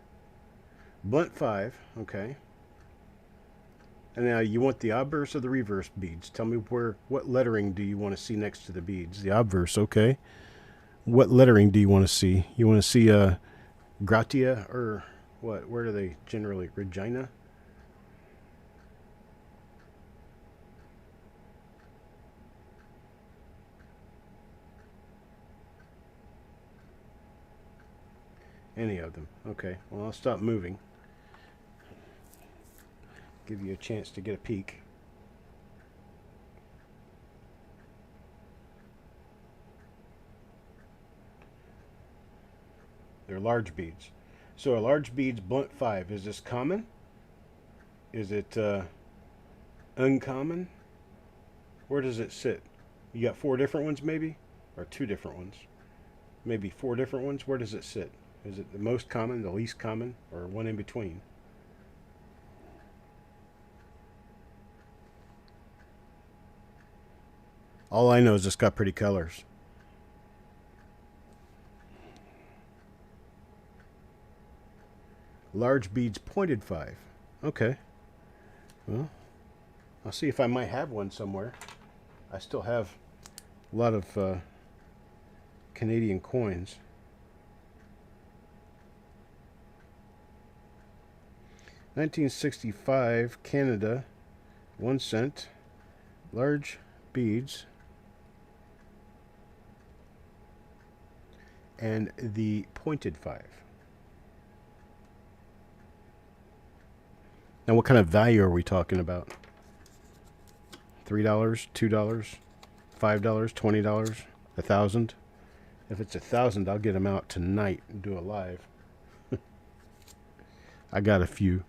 Blunt 5, okay. And now you want the obverse or the reverse beads. Tell me what lettering do you want to see next to the beads? The obverse, okay. What lettering do you want to see? You want to see Gratia or what? Where do they generally? Regina? Any of them. Okay, well, I'll stop moving. Give you a chance to get a peek. They're large beads. So a large bead's blunt 5. Is this common? Is it uncommon? Where does it sit? You got 4 different ones maybe? Or 2 different ones? Maybe 4 different ones? Where does it sit? Is it the most common, the least common, or one in between? All I know is it's got pretty colors. Large beads pointed 5. Okay. Well, I'll see if I might have one somewhere. I still have a lot of Canadian coins. $1965 Canada, 1 cent, large beads, and the pointed 5. Now, what kind of value are we talking about? $3, $2, $5, $20, $1,000? If it's $1,000, I'll get them out tonight and do a live. I got a few.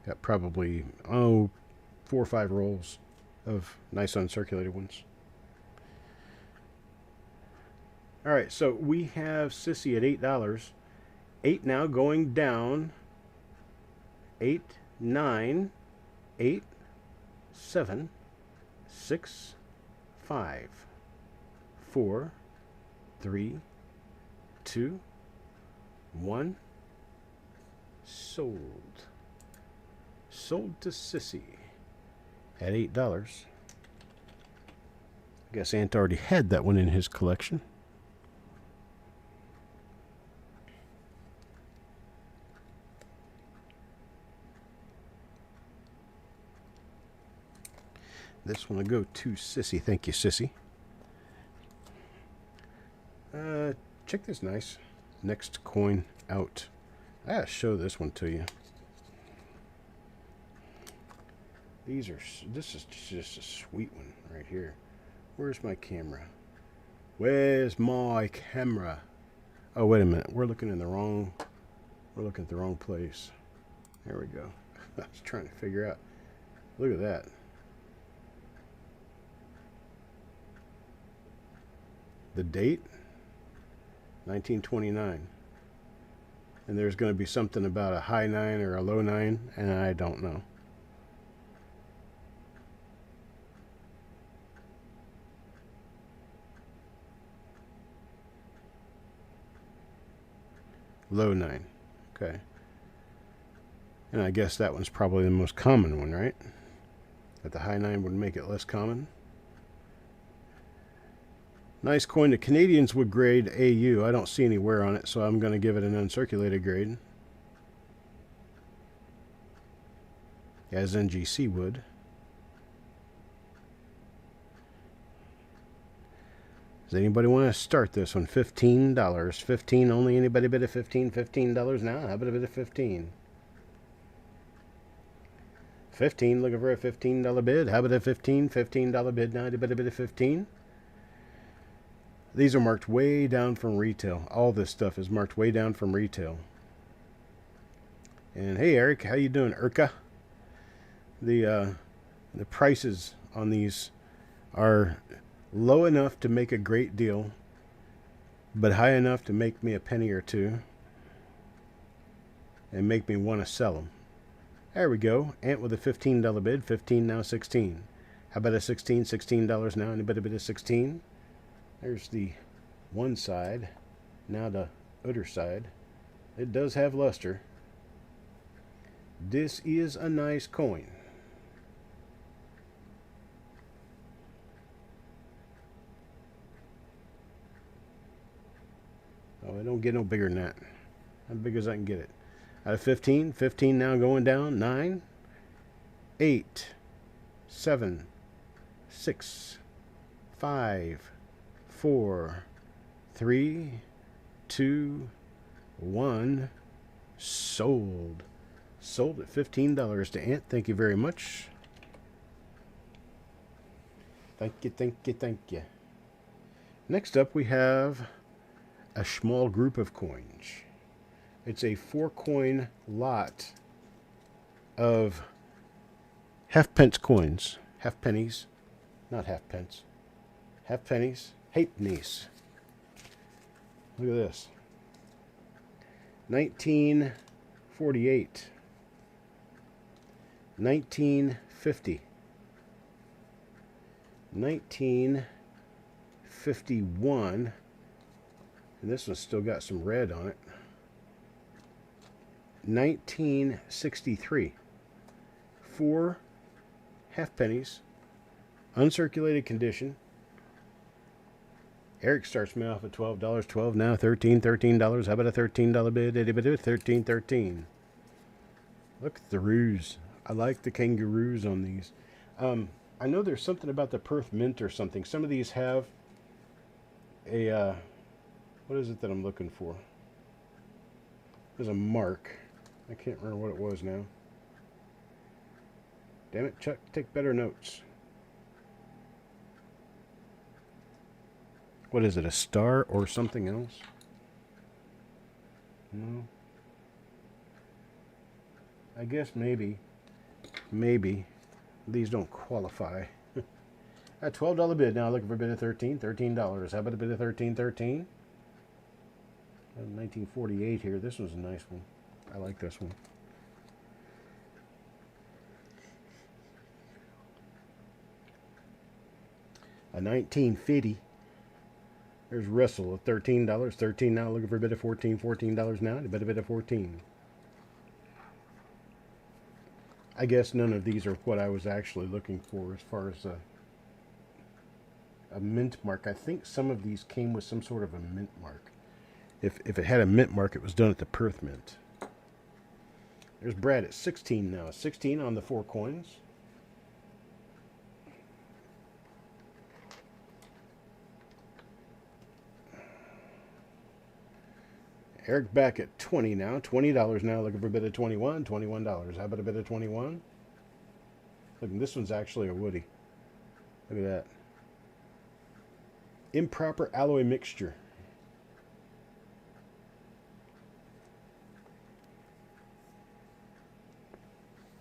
Got probably 4 or 5 rolls of nice uncirculated ones. All right, so we have Sissy at $8. 8 now going down. 8, 9, 8, 7, 6, 5, 4, 3, 2, 1. Sold. Sold to Sissy at $8. I guess Ant already had that one in his collection. This one will go to Sissy. Thank you, Sissy. Check this nice next coin out. I gotta show this one to you. This is just a sweet one right here. Where's my camera? Where's my camera? Oh, wait a minute. We're looking at the wrong place. There we go. I was trying to figure out. Look at that. The date, 1929. And there's going to be something about a high 9 or a low 9, and I don't know. Low 9. Okay. And I guess that one's probably the most common one, right? That the high 9 would make it less common. Nice coin. The Canadians would grade AU. I don't see any wear on it, so I'm going to give it an uncirculated grade. As NGC would. Does anybody want to start this one? $15. 15 only. Anybody bid at 15? $15 now? How about a bid at 15? 15. Looking for a $15 bid. How about a 15? $15 bid now. Anybody bid at 15? These are marked way down from retail. All this stuff is marked way down from retail. And hey, Eric, how you doing, Urka? The prices on these are low enough to make a great deal, but high enough to make me a penny or two and make me want to sell them. There we go. Ant with a $15 bid. 15 now, 16. How about a 16? $16 now. Anybody bid a 16? There's the one side. Now the other side. It does have luster. This is a nice coin. Oh, I don't get no bigger than that. How big as I can get it. Out of 15. 15 now going down. 9, 8, 7, 6, 5, 4, 3, 2, 1. Sold. Sold at $15 to Ant. Thank you very much. Thank you, thank you, thank you. Next up, we have a small group of coins. It's a 4-coin lot of half-pence coins. Half pennies. Not half pence. Half pennies. Halfpennies. Look at this. 1948. 1950. 1951. And this one's still got some red on it. 1963. 4 half pennies. Uncirculated condition. Eric starts me off at $12. 12 now. $13. How about a $13 bid? $13. Look at the roos. I like the kangaroos on these. I know there's something about the Perth Mint or something. Some of these have a, what is it that I'm looking for? There's a mark. I can't remember what it was now. Damn it, Chuck, take better notes. What is it, a star or something else? No. I guess maybe these don't qualify. At $12 bid now, looking for a bid of $13. How about a bid of $13? 1948 here. This one's a nice one. I like this one. A 1950. There's Russell at $13. 13 now, looking for a bid of $14. $14 now, a bid of $14. I guess none of these are what I was actually looking for as far as a mint mark. I think some of these came with some sort of a mint mark. If it had a mint mark, it was done at the Perth Mint. There's Brad at 16 now. 16 on the 4 coins. Eric back at 20 now. $20 now, looking for a bid of $21. $21. How about a bid of 21? Look, this one's actually a Woody. Look at that. Improper alloy mixture.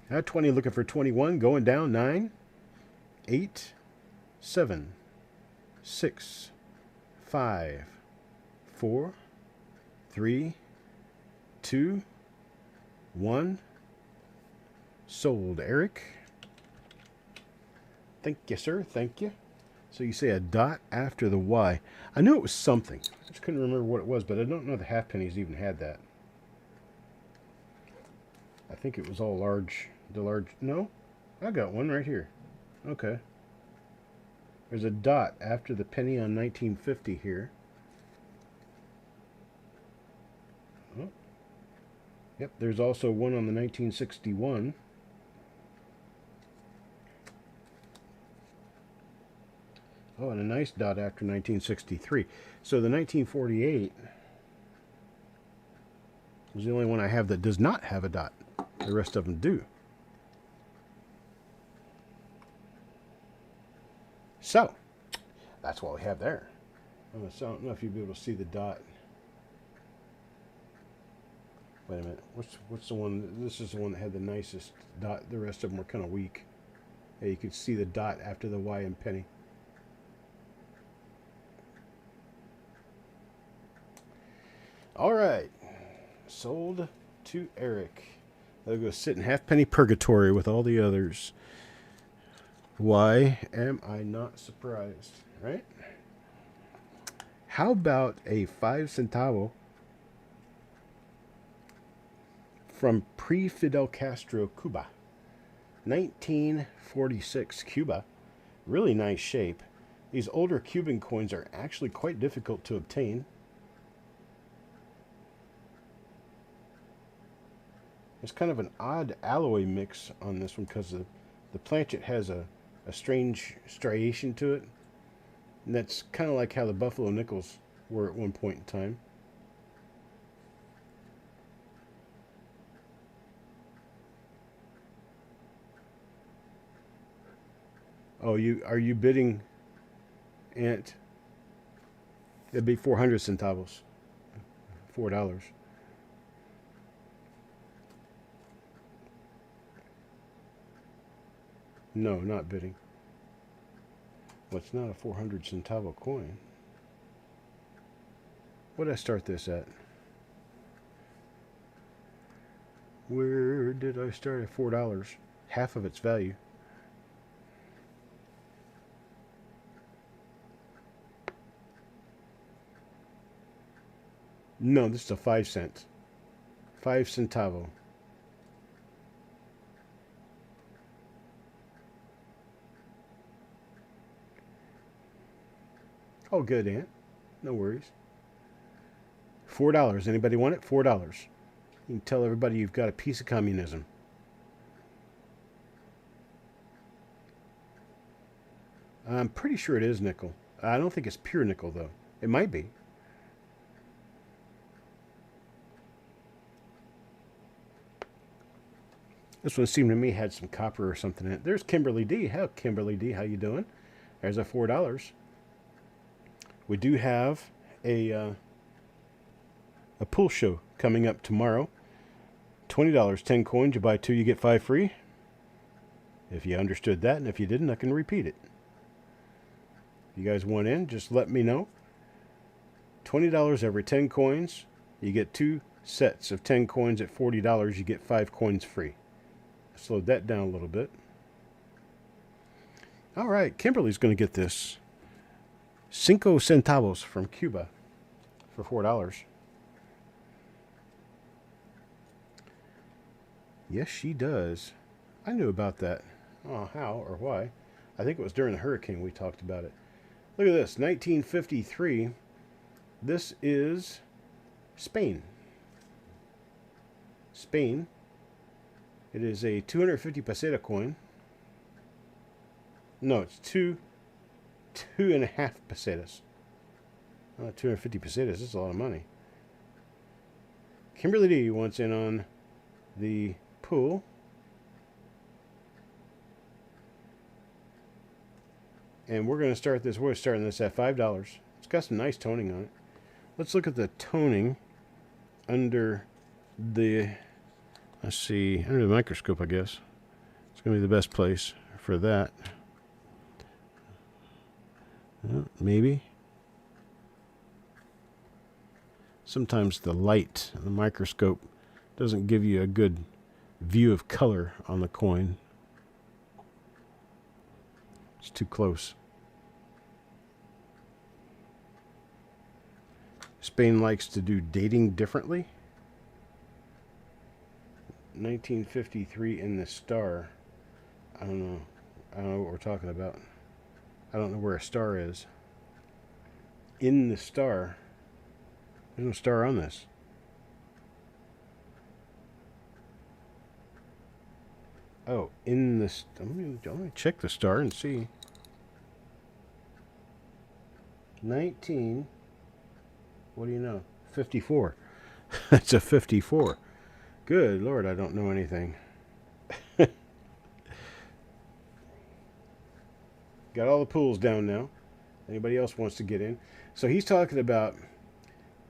Now 20 looking for 21. Going down. 9, 8, 7, 6, 5, 4, 3, 2, 1. Sold, Eric. Thank you, sir. Thank you. So you say a dot after the Y. I knew it was something. I just couldn't remember what it was, but I don't know the half pennies even had that. I think it was all large. The large. No, I got one right here. Okay. There's a dot after the penny on 1950 here. Oh. Yep, there's also one on the 1961. Oh, and a nice dot after 1963. So the 1948 is the only one I have that does not have a dot. The rest of them do. So, that's what we have there. I don't know if you'll be able to see the dot. Wait a minute. What's the one? This is the one that had the nicest dot. The rest of them were kind of weak. Yeah, you could see the dot after the Y and penny. All right. Sold to Eric. They'll go sit in halfpenny purgatory with all the others. Why am I not surprised, right? How about a 5 centavo from pre-Fidel Castro, Cuba? 1946 Cuba. Really nice shape. These older Cuban coins are actually quite difficult to obtain. It's kind of an odd alloy mix on this one because the planchet has a strange striation to it. And that's kind of like how the Buffalo nickels were at one point in time. Oh, are you bidding, Ant? It'd be 400 centavos. $4. No, not bidding. What's not a 400 centavo coin? What did I start this at? Where did I start at? $4? Half of its value. No, this is a 5 cent. 5 centavo. Oh, good, Aunt. No worries. $4. Anybody want it? $4. You can tell everybody you've got a piece of communism. I'm pretty sure it is nickel. I don't think it's pure nickel, though. It might be. This one seemed to me had some copper or something in it. There's Kimberly D. How Kimberly D. How you doing? There's a $4. We do have a pool show coming up tomorrow. $20, 10 coins. You buy 2, you get 5 free. If you understood that, and if you didn't, I can repeat it. If you guys want in, just let me know. $20 every 10 coins. You get 2 sets of 10 coins at $40. You get 5 coins free. I slowed that down a little bit. All right, Kimberly's going to get this. 5 centavos from Cuba for $4. Yes, she does. I knew about that. Oh, how or why? I think it was during the hurricane we talked about it. Look at this, 1953. This is Spain. Spain. It is a 250 peseta coin. No, it's two and a half pesetas. 250 pesetas, that's a lot of money. Kimberly D wants in on the pool. And we're going to start this. We're starting this at $5. It's got some nice toning on it. Let's look at the toning under the, let's see, under the microscope, I guess. It's going to be the best place for that. Maybe. Sometimes the light, the microscope, doesn't give you a good view of color on the coin. It's too close. Spain likes to do dating differently. 1953 in the star. I don't know. I don't know what we're talking about. I don't know where a star is. In the star. There's no star on this. Oh, in this. I'm gonna check the star and see. 19. What do you know? 54. That's a 54. Good Lord, I don't know anything. Got all the pools down now. Anybody else wants to get in? So he's talking about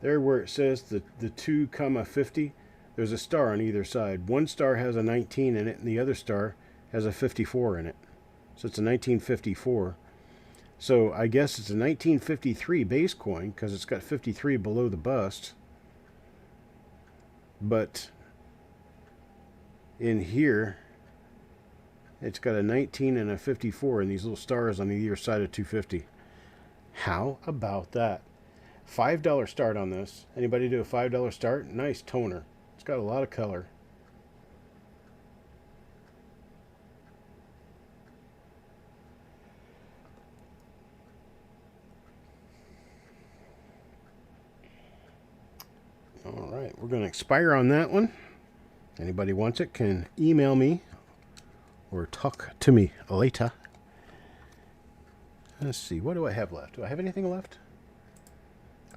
there where it says the 2,50. There's a star on either side. One star has a 19 in it, and the other star has a 54 in it. So it's a 1954. So I guess it's a 1953 base coin because it's got 53 below the bust. But in here, it's got a 19 and a 54 and these little stars on either side of 250. How about that? $5 start on this. Anybody do a $5 start? Nice toner. It's got a lot of color. All right, we're going to expire on that one. Anybody wants it can email me or talk to me later. Let's see, what do I have left? Do I have anything left?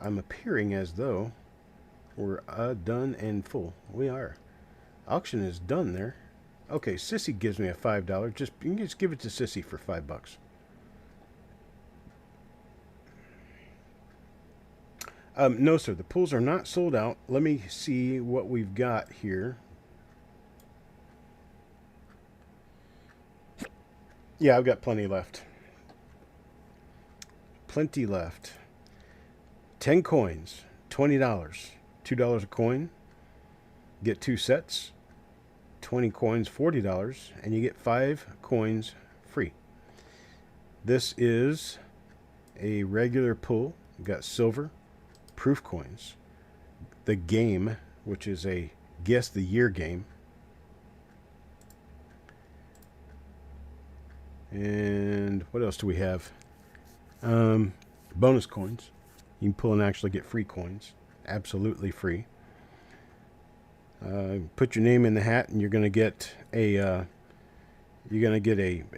I'm appearing as though we're done and full. We are. Auction is done there. Okay, Sissy gives me a $5. You can just give it to Sissy for $5. No, sir. The pools are not sold out. Let me see what we've got here. Yeah, I've got plenty left. Plenty left. 10 coins, $20. $2 a coin. Get 2 sets. 20 coins, $40. And you get 5 coins free. This is a regular pool. We've got silver, proof coins. The game, which is a guess the year game. And what else do we have? Bonus coins. You can pull and actually get free coins. Absolutely free. Put your name in the hat, and you're going to get a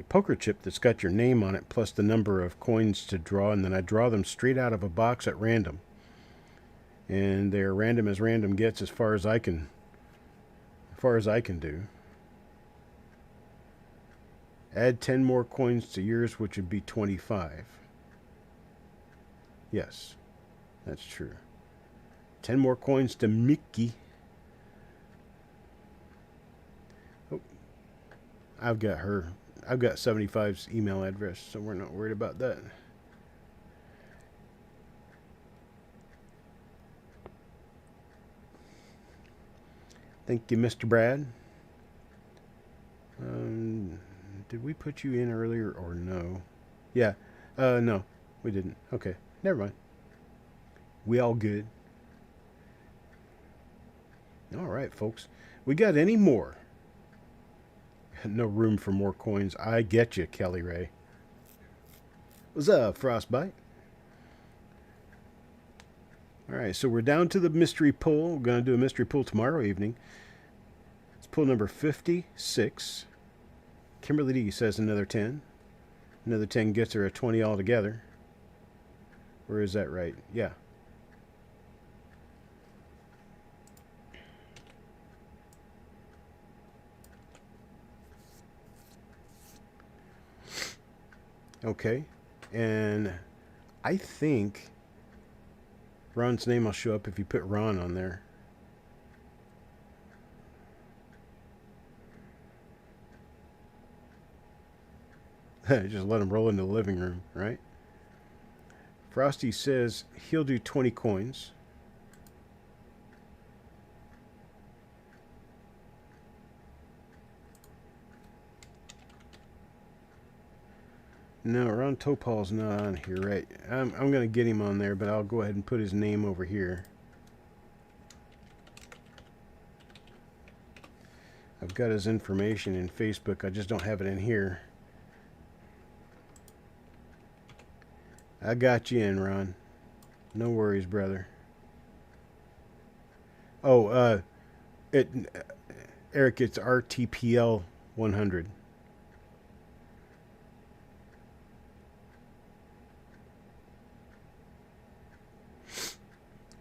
poker chip that's got your name on it, plus the number of coins to draw, and then I draw them straight out of a box at random. And they're random as random gets, as far as I can do. Add 10 more coins to yours, which would be 25. Yes, that's true. 10 more coins to Mickey. Oh, I've got 75's email address, so we're not worried about that. Thank you, Mr. Brad. Did we put you in earlier or no? Yeah. No, we didn't. Okay, never mind. We all good. All right, folks. We got any more? No room for more coins. I get you, Kelly Ray. What's up, Frostbite? All right, so we're down to the mystery pull. We're going to do a mystery pull tomorrow evening. It's pull number 56. Kimberly D says another 10. Another 10 gets her a 20 altogether. Or is that right? Yeah. Okay. And I think Ron's name will show up if you put Ron on there. Just let him roll into the living room, right? Frosty says he'll do 20 coins. No, Ron Topal's not on here, right? I'm going to get him on there, but I'll go ahead and put his name over here. I've got his information in Facebook. I just don't have it in here. I got you in, Ron. No worries, brother. Oh, Eric, it's RTPL 100.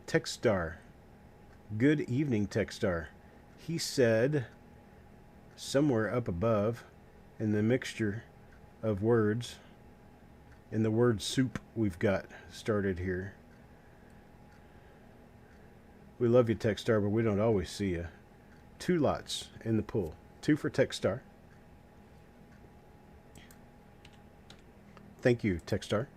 Techstar. Good evening, Techstar. He said somewhere up above in the mixture of words, in the word soup we've got started here. We love you, Techstar, but we don't always see you. 2 lots in the pool. 2 for Techstar. Thank you, Techstar.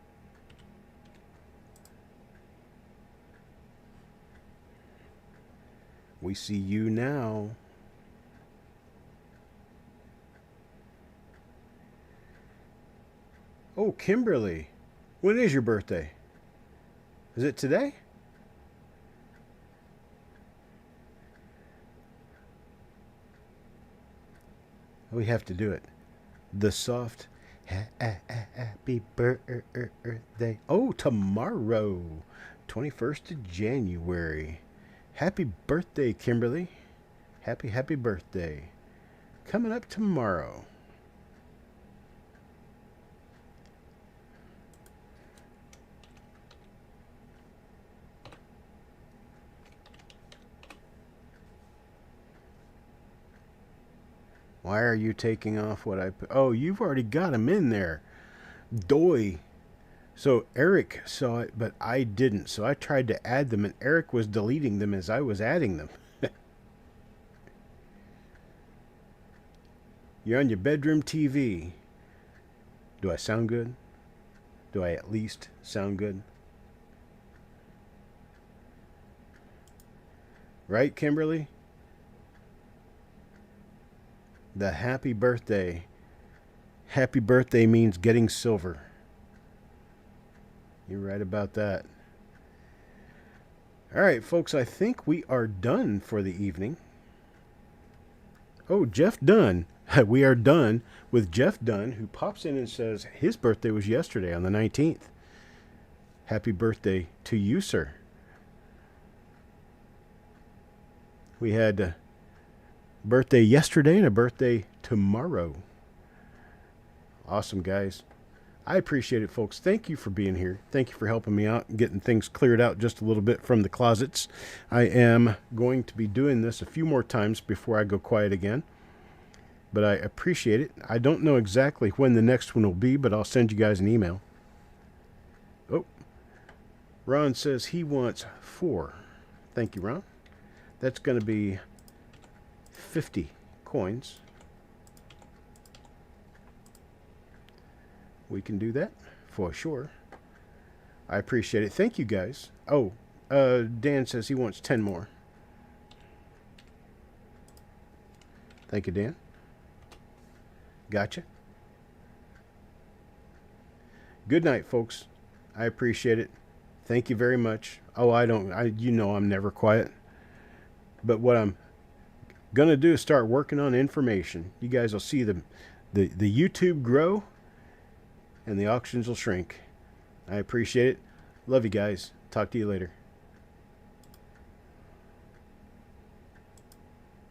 We see you now. Oh, Kimberly. When is your birthday? Is it today? We have to do it. The soft happy birthday. Oh, tomorrow. 21st of January. Happy birthday, Kimberly. Happy birthday. Coming up tomorrow. Why are you taking off what I put? Oh, you've already got them in there. Doy. So Eric saw it, but I didn't. So I tried to add them, and Eric was deleting them as I was adding them. You're on your bedroom TV. Do I sound good? Do I at least sound good? Right, Kimberly? The happy birthday. Happy birthday means getting silver. You're right about that. All right, folks, I think we are done for the evening. Oh, Jeff Dunn. We are done with Jeff Dunn, who pops in and says his birthday was yesterday on the 19th. Happy birthday to you, sir. We had a birthday yesterday and a birthday tomorrow. Awesome, guys. I appreciate it, folks. Thank you for being here. Thank you for helping me out and getting things cleared out just a little bit from the closets. I am going to be doing this a few more times before I go quiet again. But I appreciate it. I don't know exactly when the next one will be, but I'll send you guys an email. Oh, Ron says he wants 4. Thank you, Ron. That's going to be 50 coins. We can do that for sure. I appreciate it. Thank you, guys. Oh, Dan says he wants 10 more. Thank you, Dan. Gotcha. Good night, folks. I appreciate it. Thank you very much. Oh, you know I'm never quiet. But what I'm going to do is start working on information. You guys will see the YouTube grow and the auctions will shrink. I appreciate it. Love you guys. Talk to you later.